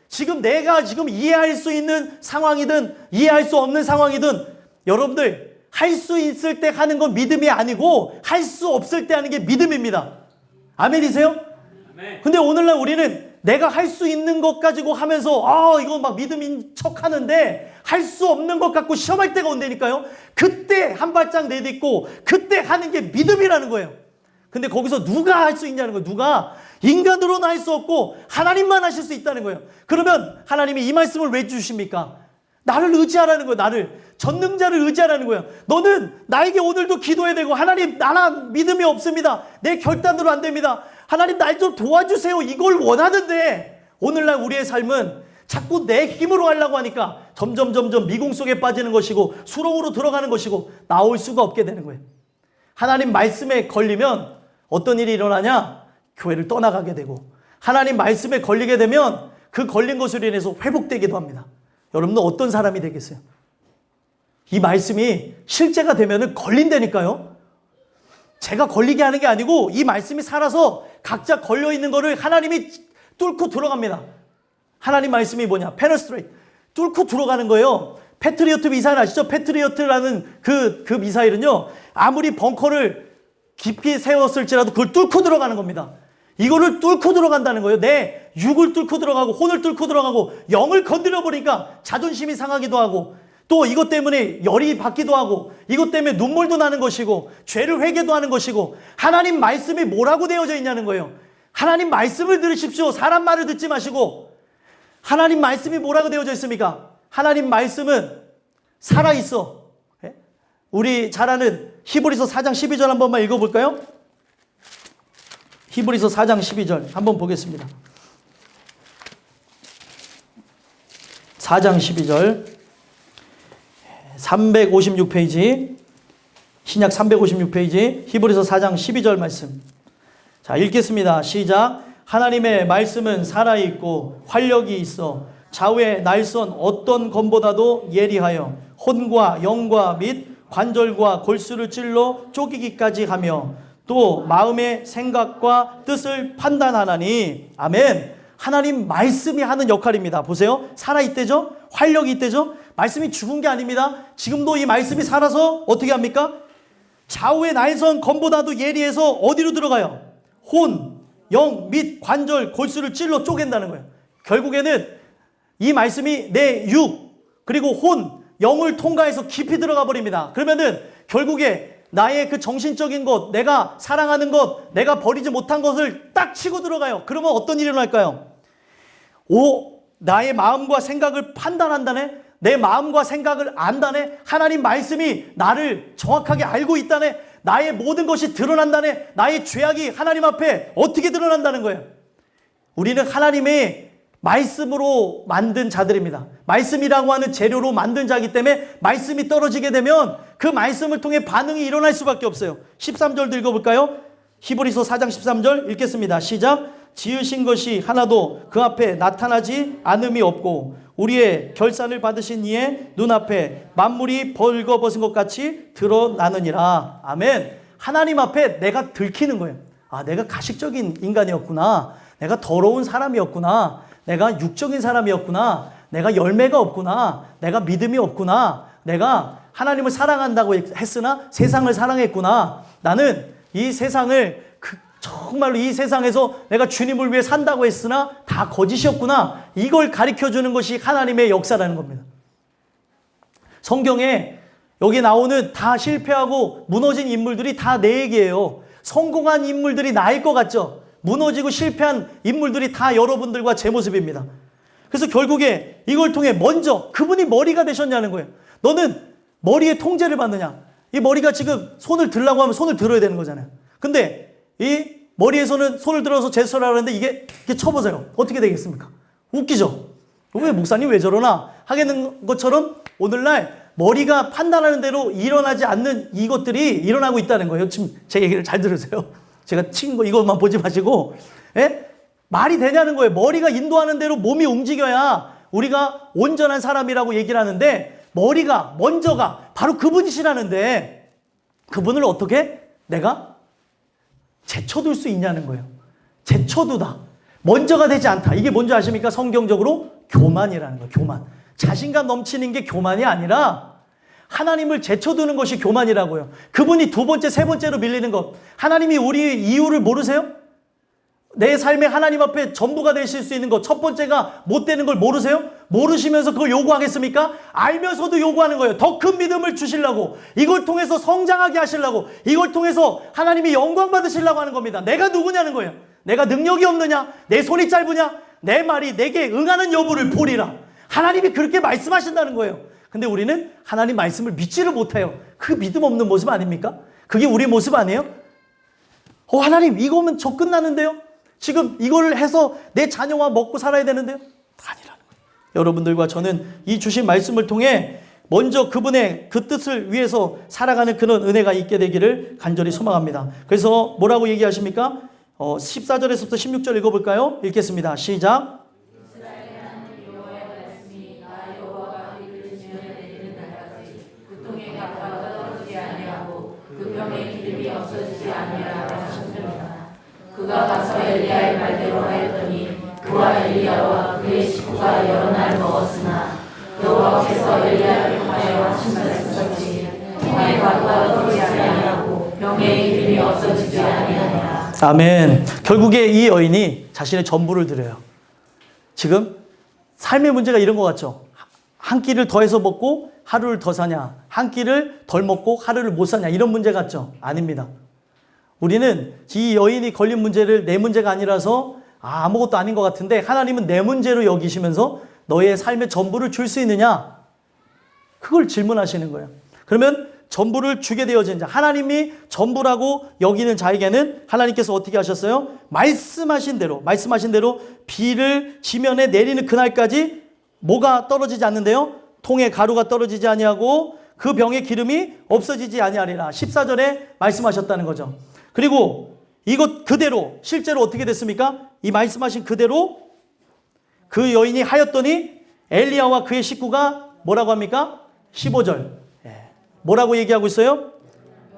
내가 이해할 수 있는 상황이든 이해할 수 없는 상황이든, 여러분들 할 수 있을 때 하는 건 믿음이 아니고 할 수 없을 때 하는 게 믿음입니다. 아멘이세요? 아멘. 근데 오늘날 우리는 내가 할 수 있는 것 가지고 하면서 이거 막 믿음인 척 하는데 할 수 없는 것 갖고 시험할 때가 온다니까요. 그때 한 발짝 내딛고 그때 하는 게 믿음이라는 거예요. 근데 거기서 누가 할 수 있냐는 거예요. 누가? 인간으로는 할 수 없고 하나님만 하실 수 있다는 거예요. 그러면 하나님이 이 말씀을 왜 주십니까? 나를 의지하라는 거예요. 나를. 전능자를 의지하라는 거예요. 너는 나에게 오늘도 기도해야 되고, 하나님, 나는 믿음이 없습니다. 내 결단으로 안 됩니다. 하나님, 날 좀 도와주세요. 이걸 원하는데 오늘날 우리의 삶은 자꾸 내 힘으로 하려고 하니까 점점 미궁 속에 빠지는 것이고 수렁으로 들어가는 것이고 나올 수가 없게 되는 거예요. 하나님 말씀에 걸리면 어떤 일이 일어나냐? 교회를 떠나가게 되고, 하나님 말씀에 걸리게 되면 그 걸린 것으로 인해서 회복되기도 합니다. 여러분은 어떤 사람이 되겠어요? 이 말씀이 실제가 되면은 걸린다니까요. 제가 걸리게 하는 게 아니고 이 말씀이 살아서 각자 걸려있는 거를 하나님이 뚫고 들어갑니다. 하나님 말씀이 뭐냐? 페너스트레이트. 뚫고 들어가는 거예요. 패트리어트 미사일 아시죠? 패트리어트라는 그 미사일은요, 아무리 벙커를 깊게 세웠을지라도 그걸 뚫고 들어가는 겁니다. 이거를 뚫고 들어간다는 거예요. 내 육을 뚫고 들어가고 혼을 뚫고 들어가고 영을 건드려 버리니까 자존심이 상하기도 하고 또 이것 때문에 열이 받기도 하고 이것 때문에 눈물도 나는 것이고 죄를 회개도 하는 것이고 하나님 말씀이 뭐라고 되어져 있냐는 거예요. 하나님 말씀을 들으십시오. 사람 말을 듣지 마시고 하나님 말씀이 뭐라고 되어져 있습니까? 하나님 말씀은 살아있어. 우리 잘 아는 히브리서 4장 12절 한 번만 읽어볼까요? 히브리서 4장 12절 한번 보겠습니다. 4장 12절 356페이지 신약 356페이지 히브리서 4장 12절 말씀. 자, 읽겠습니다. 시작. 하나님의 말씀은 살아있고 활력이 있어 좌우의 날선 어떤 검보다도 예리하여 혼과 영과 및 관절과 골수를 찔러 쪼개기까지 하며 또 마음의 생각과 뜻을 판단하나니. 아멘. 하나님 말씀이 하는 역할입니다. 보세요. 살아있대죠? 활력이 있대죠? 말씀이 죽은 게 아닙니다. 지금도 이 말씀이 살아서 어떻게 합니까? 좌우의 날선 검보다도 예리해서 어디로 들어가요? 혼, 영 및 관절, 골수를 찔러 쪼갠다는 거예요. 결국에는 이 말씀이 내 육, 그리고 혼, 영을 통과해서 깊이 들어가 버립니다. 그러면은 결국에 나의 그 정신적인 것, 내가 사랑하는 것, 내가 버리지 못한 것을 딱 치고 들어가요. 그러면 어떤 일이 일어날까요? 나의 마음과 생각을 판단한다네? 내 마음과 생각을 안다네? 하나님 말씀이 나를 정확하게 알고 있다네? 나의 모든 것이 드러난다네? 나의 죄악이 하나님 앞에 어떻게 드러난다는 거예요? 우리는 하나님의 말씀으로 만든 자들입니다. 말씀이라고 하는 재료로 만든 자이기 때문에 말씀이 떨어지게 되면 그 말씀을 통해 반응이 일어날 수밖에 없어요. 13절도 읽어볼까요? 히브리서 4장 13절 읽겠습니다. 시작. 지으신 것이 하나도 그 앞에 나타나지 않음이 없고 우리의 결산을 받으신 이의 눈앞에 만물이 벌거벗은 것 같이 드러나느니라. 아멘. 하나님 앞에 내가 들키는 거예요. 아, 내가 가식적인 인간이었구나. 내가 더러운 사람이었구나. 내가 육적인 사람이었구나. 내가 열매가 없구나. 내가 믿음이 없구나. 내가 하나님을 사랑한다고 했으나 세상을 사랑했구나. 나는 이 세상을 정말로 이 세상에서 내가 주님을 위해 산다고 했으나 다 거짓이었구나. 이걸 가르쳐주는 것이 하나님의 역사라는 겁니다. 성경에 여기 나오는 다 실패하고 무너진 인물들이 다 내 얘기예요. 성공한 인물들이 나일 것 같죠? 무너지고 실패한 인물들이 다 여러분들과 제 모습입니다. 그래서 결국에 이걸 통해 먼저 그분이 머리가 되셨냐는 거예요. 너는 머리에 통제를 받느냐? 이 머리가 지금 손을 들라고 하면 손을 들어야 되는 거잖아요. 근데 이 머리에서는 손을 들어서 제스처를 하는데 이게 쳐보세요. 어떻게 되겠습니까? 웃기죠? 왜 목사님 왜 저러나 하겠는 것처럼 오늘날 머리가 판단하는 대로 일어나지 않는 이것들이 일어나고 있다는 거예요. 지금 제 얘기를 잘 들으세요. 제가 친 거 이것만 보지 마시고, 말이 되냐는 거예요. 머리가 인도하는 대로 몸이 움직여야 우리가 온전한 사람이라고 얘기를 하는데 머리가 먼저가 바로 그분이시라는데 그분을 어떻게 내가 제쳐둘 수 있냐는 거예요. 제쳐두다. 먼저가 되지 않다. 이게 뭔지 아십니까? 성경적으로 교만이라는 거예요. 교만. 자신감 넘치는 게 교만이 아니라 하나님을 제쳐두는 것이 교만이라고요. 그분이 두 번째, 세 번째로 밀리는 것. 하나님이 우리의 이유를 모르세요? 내 삶에 하나님 앞에 전부가 되실 수 있는 것. 첫 번째가 못 되는 걸 모르세요? 모르시면서 그걸 요구하겠습니까? 알면서도 요구하는 거예요. 더 큰 믿음을 주시려고. 이걸 통해서 성장하게 하시려고. 이걸 통해서 하나님이 영광 받으시려고 하는 겁니다. 내가 누구냐는 거예요. 내가 능력이 없느냐? 내 손이 짧으냐? 내 말이 내게 응하는 여부를 보리라. 하나님이 그렇게 말씀하신다는 거예요. 근데 우리는 하나님 말씀을 믿지를 못해요. 그 믿음 없는 모습 아닙니까? 그게 우리 모습 아니에요? 하나님 이거면 저 끝나는데요? 지금 이걸 해서 내 자녀와 먹고 살아야 되는데요? 아니라는 거예요. 여러분들과 저는 이 주신 말씀을 통해 먼저 그분의 그 뜻을 위해서 살아가는 그런 은혜가 있게 되기를 간절히 소망합니다. 그래서 뭐라고 얘기하십니까? 14절에서부터 16절 읽어볼까요? 읽겠습니다. 시작. 그가 가서 엘리야의 말대로 하였더니 그와 엘리야와 그의 식구가 여러 날 먹었으나 여호와께서 엘리야를 통하여 하신 말씀같이 통의 가루가 떨어지지 아니하고 병의 기름이 없어지지 아니하니라. 아멘. 결국에 이 여인이 자신의 전부를 드려요. 지금 삶의 문제가 이런 것 같죠? 한 끼를 더해서 먹고 하루를 더 사냐? 한 끼를 덜 먹고 하루를 못 사냐? 이런 문제 같죠? 아닙니다. 우리는 이 여인이 걸린 문제를 내 문제가 아니라서 아무것도 아닌 것 같은데 하나님은 내 문제로 여기시면서 너의 삶의 전부를 줄 수 있느냐? 그걸 질문하시는 거예요. 그러면 전부를 주게 되어진 자, 하나님이 전부라고 여기는 자에게는 하나님께서 어떻게 하셨어요? 말씀하신 대로 비를 지면에 내리는 그날까지 뭐가 떨어지지 않는데요? 통에 가루가 떨어지지 아니하고 그 병의 기름이 없어지지 아니하리라. 14절에 말씀하셨다는 거죠. 그리고 이것 그대로 실제로 어떻게 됐습니까? 이 말씀하신 그대로 그 여인이 하였더니 엘리야와 그의 식구가 뭐라고 합니까? 15절. 뭐라고 얘기하고 있어요?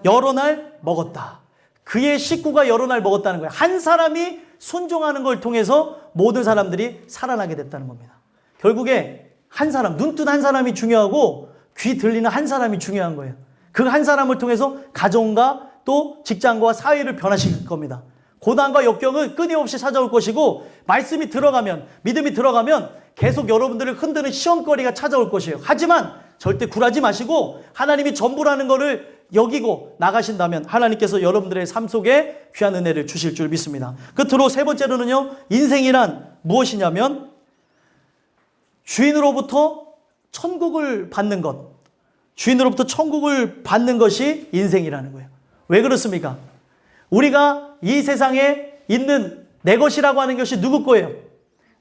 여러 날 먹었다. 그의 식구가 여러 날 먹었다는 거예요. 한 사람이 순종하는 걸 통해서 모든 사람들이 살아나게 됐다는 겁니다. 결국에 한 사람, 눈뜬 한 사람이 중요하고 귀 들리는 한 사람이 중요한 거예요. 그 한 사람을 통해서 가정과 또 직장과 사회를 변화시킬 겁니다. 고난과 역경은 끊임없이 찾아올 것이고 말씀이 들어가면, 믿음이 들어가면 계속 여러분들을 흔드는 시험거리가 찾아올 것이에요. 하지만 절대 굴하지 마시고 하나님이 전부라는 것을 여기고 나가신다면 하나님께서 여러분들의 삶 속에 귀한 은혜를 주실 줄 믿습니다. 끝으로 세 번째로는요, 인생이란 무엇이냐면 주인으로부터 천국을 받는 것, 주인으로부터 천국을 받는 것이 인생이라는 거예요. 왜 그렇습니까? 우리가 이 세상에 있는 내 것이라고 하는 것이 누구 거예요?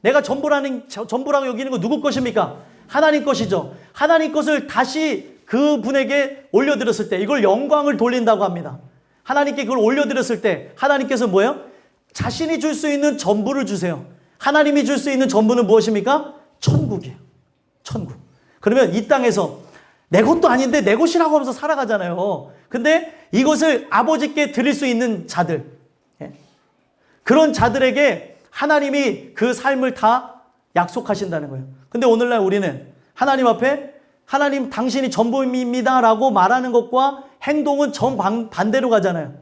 내가 전부라고 여기는 거 누구 것입니까? 하나님 것이죠. 하나님 것을 다시 그분에게 올려드렸을 때 이걸 영광을 돌린다고 합니다. 하나님께 그걸 올려드렸을 때 하나님께서 뭐예요? 자신이 줄 수 있는 전부를 주세요. 하나님이 줄 수 있는 전부는 무엇입니까? 천국이에요. 천국. 그러면 이 땅에서 내 것도 아닌데 내 것이라고 하면서 살아가잖아요. 근데 이것을 아버지께 드릴 수 있는 자들, 그런 자들에게 하나님이 그 삶을 다 약속하신다는 거예요. 근데 오늘날 우리는 하나님 앞에 하나님 당신이 전부입니다라고 말하는 것과 행동은 정반대로 가잖아요.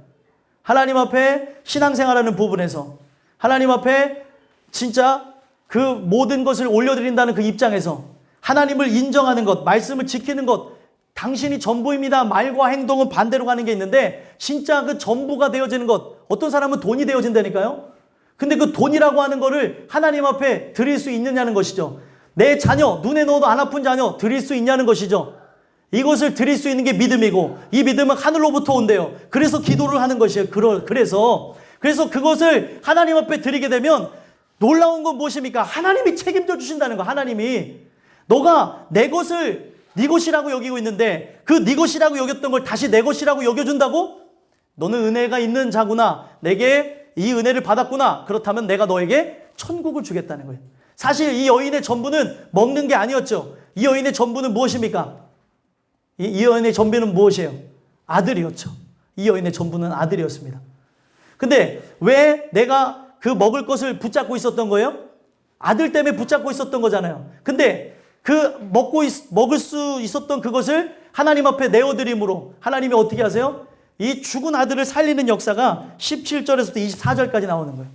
하나님 앞에 신앙생활하는 부분에서 하나님 앞에 진짜 그 모든 것을 올려드린다는 그 입장에서 하나님을 인정하는 것, 말씀을 지키는 것, 당신이 전부입니다 말과 행동은 반대로 가는 게 있는데 진짜 그 전부가 되어지는 것, 어떤 사람은 돈이 되어진다니까요. 근데 그 돈이라고 하는 거를 하나님 앞에 드릴 수 있느냐는 것이죠. 내 자녀, 눈에 넣어도 안 아픈 자녀 드릴 수 있냐는 것이죠. 이것을 드릴 수 있는 게 믿음이고 이 믿음은 하늘로부터 온대요. 그래서 기도를 하는 것이에요. 그래서 그것을 하나님 앞에 드리게 되면 놀라운 건 무엇입니까? 하나님이 책임져 주신다는 거. 하나님이 너가 내 것을 네 것이라고 여기고 있는데 그 네 것이라고 여겼던 걸 다시 내 것이라고 여겨준다고? 너는 은혜가 있는 자구나. 내게 이 은혜를 받았구나. 그렇다면 내가 너에게 천국을 주겠다는 거예요. 사실 이 여인의 전부는 먹는 게 아니었죠. 이 여인의 전부는 무엇입니까? 이 여인의 전부는 무엇이에요? 아들이었죠. 이 여인의 전부는 아들이었습니다. 근데 왜 내가 그 먹을 것을 붙잡고 있었던 거예요? 아들 때문에 붙잡고 있었던 거잖아요. 근데 그 먹을 수 있었던 그것을 하나님 앞에 내어드림으로 하나님이 어떻게 하세요? 이 죽은 아들을 살리는 역사가 17절에서부터 24절까지 나오는 거예요.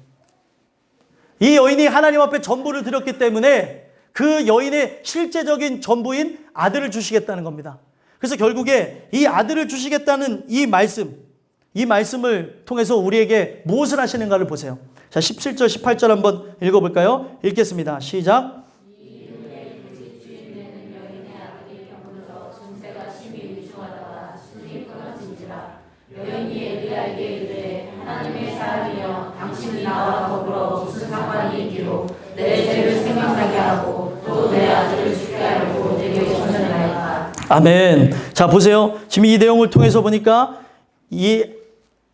이 여인이 하나님 앞에 전부를 드렸기 때문에 그 여인의 실제적인 전부인 아들을 주시겠다는 겁니다. 그래서 결국에 이 아들을 주시겠다는 이 말씀을 통해서 우리에게 무엇을 하시는가를 보세요. 자, 17절, 18절 한번 읽어볼까요? 읽겠습니다. 시작. 여인이 엘리야에게 이르되 하나님의 사람이여 당신이 나와 더불어 무슨 상관이 있기로 내 죄를 생각나게 하고 또 내 아들을 죽게 하려고 내게 전전하였다. 아멘. 자, 보세요. 지금 이 내용을 통해서 보니까 이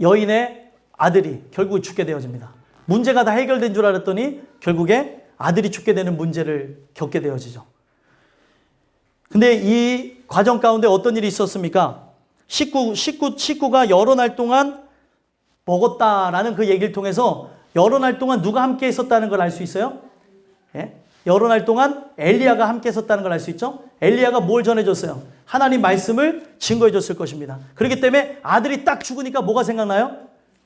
여인의 아들이 결국 죽게 되어집니다. 문제가 다 해결된 줄 알았더니 결국에 아들이 죽게 되는 문제를 겪게 되어지죠. 근데 이 과정 가운데 어떤 일이 있었습니까? 식구가 여러 날 동안 먹었다라는 그 얘기를 통해서 여러 날 동안 누가 함께 있었다는 걸 알 수 있어요? 예? 여러 날 동안 엘리야가 함께 있었다는 걸 알 수 있죠? 엘리야가 뭘 전해줬어요? 하나님 말씀을 증거해 줬을 것입니다. 그렇기 때문에 아들이 딱 죽으니까 뭐가 생각나요?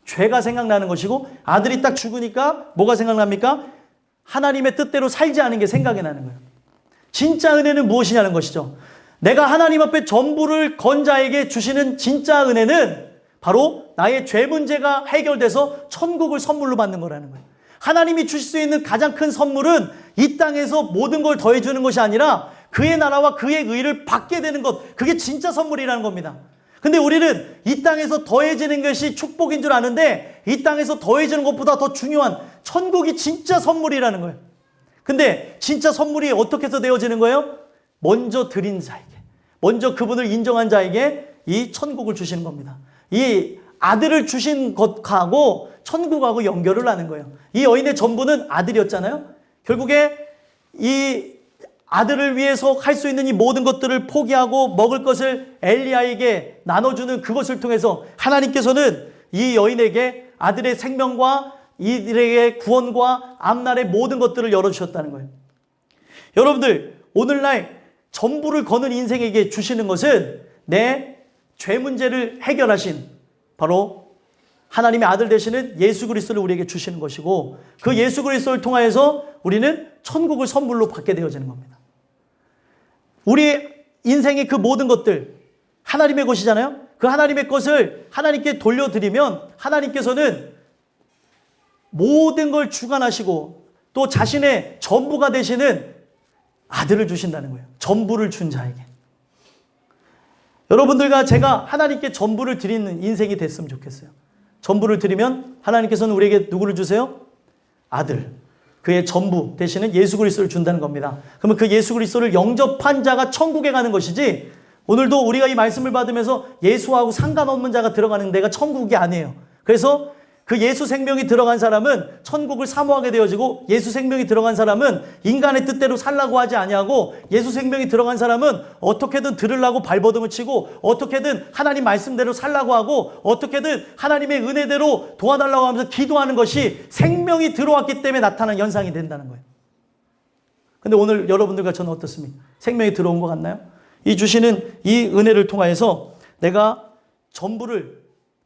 죄가 생각나는 것이고, 아들이 딱 죽으니까 뭐가 생각납니까? 하나님의 뜻대로 살지 않은 게 생각이 나는 거예요. 진짜 은혜는 무엇이냐는 것이죠. 내가 하나님 앞에 전부를 건 자에게 주시는 진짜 은혜는 바로 나의 죄 문제가 해결돼서 천국을 선물로 받는 거라는 거예요. 하나님이 주실 수 있는 가장 큰 선물은 이 땅에서 모든 걸 더해주는 것이 아니라 그의 나라와 그의 의를 받게 되는 것, 그게 진짜 선물이라는 겁니다. 근데 우리는 이 땅에서 더해지는 것이 축복인 줄 아는데 이 땅에서 더해지는 것보다 더 중요한 천국이 진짜 선물이라는 거예요. 근데 진짜 선물이 어떻게 해서 되어지는 거예요? 먼저 드린 자에게, 먼저 그분을 인정한 자에게 이 천국을 주시는 겁니다. 이 아들을 주신 것하고 천국하고 연결을 하는 거예요. 이 여인의 전부는 아들이었잖아요. 결국에 이 아들을 위해서 할 수 있는 이 모든 것들을 포기하고 먹을 것을 엘리야에게 나눠주는 그것을 통해서 하나님께서는 이 여인에게 아들의 생명과 이들에게 구원과 앞날의 모든 것들을 열어주셨다는 거예요. 여러분들, 오늘날 전부를 거는 인생에게 주시는 것은 내 죄 문제를 해결하신 바로 하나님의 아들 되시는 예수 그리스도를 우리에게 주시는 것이고, 그 예수 그리스도를 통하여서 우리는 천국을 선물로 받게 되어지는 겁니다. 우리 인생의 그 모든 것들 하나님의 것이잖아요. 그 하나님의 것을 하나님께 돌려드리면 하나님께서는 모든 걸 주관하시고 또 자신의 전부가 되시는 아들을 주신다는 거예요. 전부를 준 자에게. 여러분들과 제가 하나님께 전부를 드리는 인생이 됐으면 좋겠어요. 전부를 드리면 하나님께서는 우리에게 누구를 주세요? 아들. 그의 전부 되시는 예수 그리스도를 준다는 겁니다. 그러면 그 예수 그리스도를 영접한 자가 천국에 가는 것이지, 오늘도 우리가 이 말씀을 받으면서 예수하고 상관없는 자가 들어가는 데가 천국이 아니에요. 그래서 그 예수 생명이 들어간 사람은 천국을 사모하게 되어지고, 예수 생명이 들어간 사람은 인간의 뜻대로 살라고 하지 아니하고, 예수 생명이 들어간 사람은 어떻게든 들으려고 발버둥을 치고 어떻게든 하나님 말씀대로 살라고 하고 어떻게든 하나님의 은혜대로 도와달라고 하면서 기도하는 것이 생명이 들어왔기 때문에 나타난 현상이 된다는 거예요. 근데 오늘 여러분들과 저는 어떻습니까? 생명이 들어온 것 같나요? 이 주시는 이 은혜를 통하여서 내가 전부를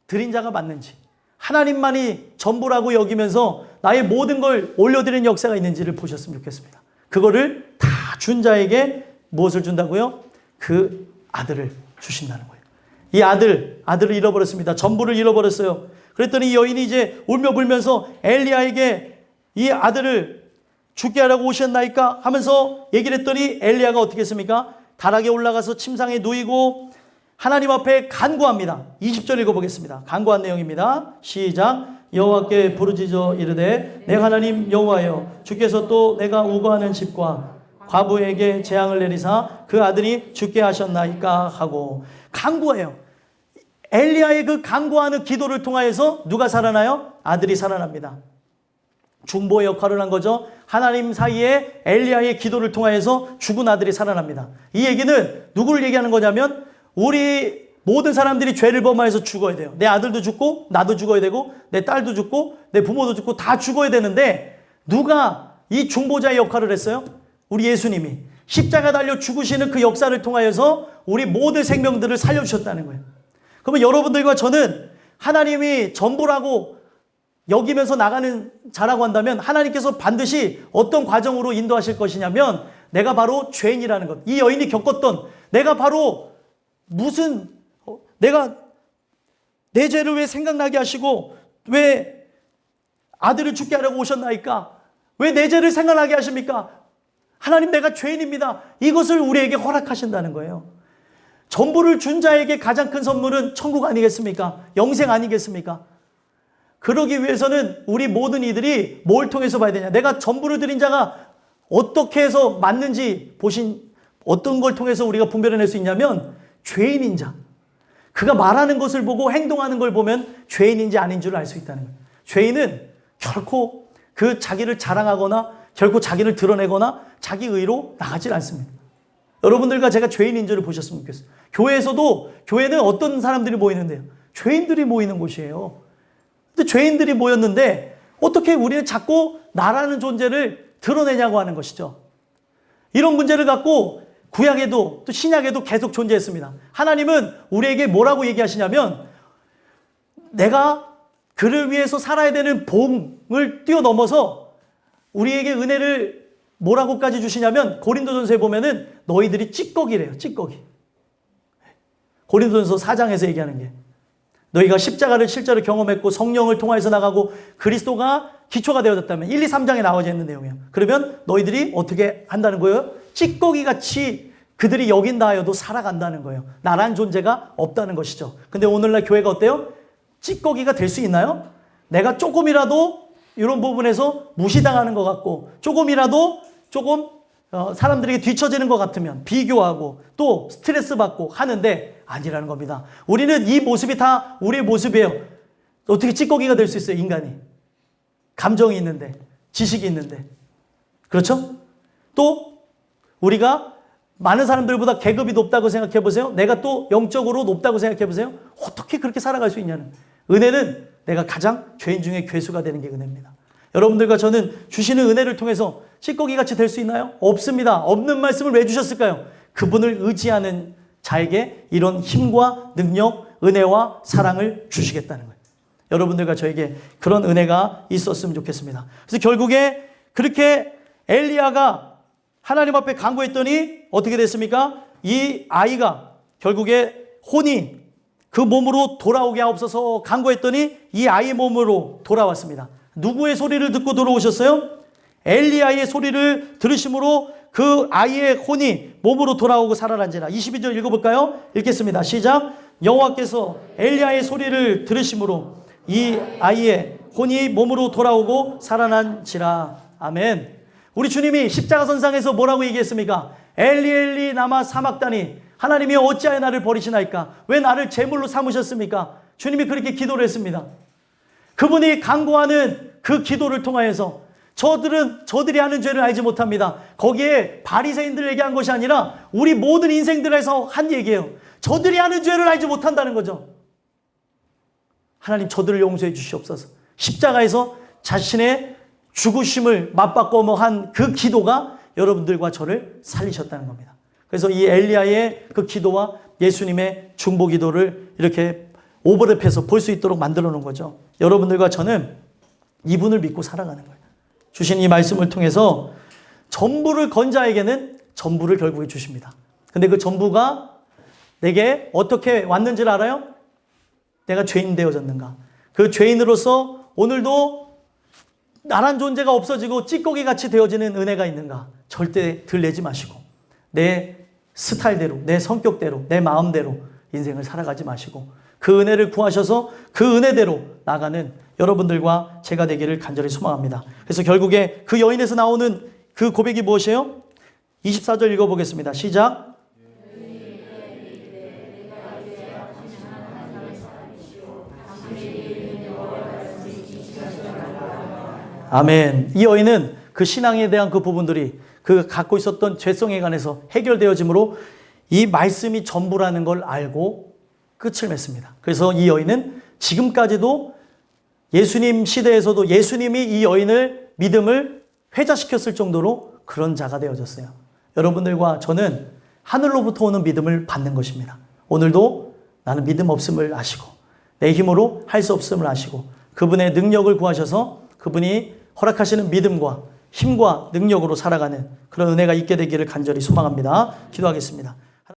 드린 자가 맞는지, 하나님만이 전부라고 여기면서 나의 모든 걸 올려드리는 역사가 있는지를 보셨으면 좋겠습니다. 그거를 다 준 자에게 무엇을 준다고요? 그 아들을 주신다는 거예요. 이 아들을 잃어버렸습니다. 전부를 잃어버렸어요. 그랬더니 이 여인이 이제 울며 불면서 엘리야에게 이 아들을 죽게 하라고 오셨나이까 하면서 얘기를 했더니 엘리야가 어떻게 했습니까? 다락에 올라가서 침상에 누이고 하나님 앞에 간구합니다. 20절 읽어보겠습니다. 간구한 내용입니다. 시작. 여호와께 부르짖어 이르되 내 하나님 여호와여, 주께서 또 내가 우거하는 집과 과부에게 재앙을 내리사 그 아들이 죽게 하셨나이까 하고 간구해요. 엘리야의 그 간구하는 기도를 통하여서 누가 살아나요? 아들이 살아납니다. 중보의 역할을 한 거죠. 하나님 사이에 엘리야의 기도를 통하여서 죽은 아들이 살아납니다. 이 얘기는 누구를 얘기하는 거냐면 우리 모든 사람들이 죄를 범하여서 죽어야 돼요. 내 아들도 죽고 나도 죽어야 되고 내 딸도 죽고 내 부모도 죽고 다 죽어야 되는데 누가 이 중보자의 역할을 했어요? 우리 예수님이 십자가 달려 죽으시는 그 역사를 통하여서 우리 모든 생명들을 살려주셨다는 거예요. 그러면 여러분들과 저는 하나님이 전부라고 여기면서 나가는 자라고 한다면 하나님께서 반드시 어떤 과정으로 인도하실 것이냐면 내가 바로 죄인이라는 것. 이 여인이 겪었던 내가 바로 내가 내 죄를 왜 생각나게 하시고 왜 아들을 죽게 하려고 오셨나이까? 왜 내 죄를 생각나게 하십니까? 하나님, 내가 죄인입니다. 이것을 우리에게 허락하신다는 거예요. 전부를 준 자에게 가장 큰 선물은 천국 아니겠습니까? 영생 아니겠습니까? 그러기 위해서는 우리 모든 이들이 뭘 통해서 봐야 되냐? 내가 전부를 드린 자가 어떻게 해서 맞는지 어떤 걸 통해서 우리가 분별해낼 수 있냐면 죄인인 자. 그가 말하는 것을 보고 행동하는 걸 보면 죄인인지 아닌 줄 알 수 있다는 거예요. 죄인은 결코 그 자기를 자랑하거나 결코 자기를 드러내거나 자기 의로 나가질 않습니다. 여러분들과 제가 죄인인 줄을 보셨으면 좋겠어요. 교회는 어떤 사람들이 모이는데요? 죄인들이 모이는 곳이에요. 근데 죄인들이 모였는데 어떻게 우리는 자꾸 나라는 존재를 드러내냐고 하는 것이죠. 이런 문제를 갖고 구약에도 또 신약에도 계속 존재했습니다. 하나님은 우리에게 뭐라고 얘기하시냐면 내가 그를 위해서 살아야 되는 봉을 뛰어넘어서 우리에게 은혜를 뭐라고까지 주시냐면 고린도전서에 보면은 너희들이 찌꺼기래요. 찌꺼기. 고린도전서 4장에서 얘기하는 게 너희가 십자가를 실제로 경험했고 성령을 통하여서 나가고 그리스도가 기초가 되어졌다면 1, 2, 3장에 나와져 있는 내용이에요. 그러면 너희들이 어떻게 한다는 거예요? 찌꺼기같이 그들이 여긴다 하여도 살아간다는 거예요. 나란 존재가 없다는 것이죠. 근데 오늘날 교회가 어때요? 찌꺼기가 될 수 있나요? 내가 조금이라도 이런 부분에서 무시당하는 것 같고 조금이라도 사람들에게 뒤처지는 것 같으면 비교하고 또 스트레스 받고 하는데 아니라는 겁니다. 우리는 이 모습이 다 우리의 모습이에요. 어떻게 찌꺼기가 될 수 있어요? 인간이. 감정이 있는데 지식이 있는데 그렇죠? 또 우리가 많은 사람들보다 계급이 높다고 생각해 보세요. 내가 또 영적으로 높다고 생각해 보세요. 어떻게 그렇게 살아갈 수 있냐는. 은혜는 내가 가장 죄인 중에 괴수가 되는 게 은혜입니다. 여러분들과 저는 주시는 은혜를 통해서 찌꺼기같이 될 수 있나요? 없습니다. 없는 말씀을 왜 주셨을까요? 그분을 의지하는 자에게 이런 힘과 능력, 은혜와 사랑을 주시겠다는 거예요. 여러분들과 저에게 그런 은혜가 있었으면 좋겠습니다. 그래서 결국에 그렇게 엘리야가 하나님 앞에 간구했더니 어떻게 됐습니까? 이 아이가 결국에 혼이 그 몸으로 돌아오게 하옵소서 간구했더니 이 아이의 몸으로 돌아왔습니다. 누구의 소리를 듣고 돌아오셨어요? 엘리야의 소리를 들으심으로 그 아이의 혼이 몸으로 돌아오고 살아난지라. 22절 읽어볼까요? 읽겠습니다. 시작. 여호와께서 엘리야의 소리를 들으심으로 이 아이의 혼이 몸으로 돌아오고 살아난지라. 아멘. 우리 주님이 십자가 선상에서 뭐라고 얘기했습니까? 엘리 엘리 라마 사막다니 하나님이 어찌하여 나를 버리시나이까? 왜 나를 제물로 삼으셨습니까? 주님이 그렇게 기도를 했습니다. 그분이 간구하는 그 기도를 통하여서 저들이 하는 죄를 알지 못합니다. 거기에 바리새인들 얘기한 것이 아니라 우리 모든 인생들에서 한 얘기예요. 저들이 하는 죄를 알지 못한다는 거죠. 하나님 저들을 용서해 주시옵소서. 십자가에서 자신의 죽으심을 맞바꿔 한 그 기도가 여러분들과 저를 살리셨다는 겁니다. 그래서 이 엘리야의 그 기도와 예수님의 중보 기도를 이렇게 오버랩해서 볼 수 있도록 만들어 놓은 거죠. 여러분들과 저는 이분을 믿고 살아가는 거예요. 주신 이 말씀을 통해서 전부를 건 자에게는 전부를 결국에 주십니다. 근데 그 전부가 내게 어떻게 왔는지를 알아요? 내가 죄인 되어졌는가? 그 죄인으로서 오늘도 나란 존재가 없어지고 찌꺼기같이 되어지는 은혜가 있는가? 절대 들내지 마시고 내 스타일대로, 내 성격대로, 내 마음대로 인생을 살아가지 마시고 그 은혜를 구하셔서 그 은혜대로 나가는 여러분들과 제가 되기를 간절히 소망합니다. 그래서 결국에 그 여인에서 나오는 그 고백이 무엇이에요? 24절 읽어보겠습니다. 시작. 아멘. 이 여인은 그 신앙에 대한 그 부분들이 그 갖고 있었던 죄성에 관해서 해결되어지므로 이 말씀이 전부라는 걸 알고 끝을 맺습니다. 그래서 이 여인은 지금까지도 예수님 시대에서도 예수님이 이 여인을 믿음을 회자시켰을 정도로 그런 자가 되어졌어요. 여러분들과 저는 하늘로부터 오는 믿음을 받는 것입니다. 오늘도 나는 믿음 없음을 아시고 내 힘으로 할 수 없음을 아시고 그분의 능력을 구하셔서 그분이 허락하시는 믿음과 힘과 능력으로 살아가는 그런 은혜가 있게 되기를 간절히 소망합니다. 기도하겠습니다.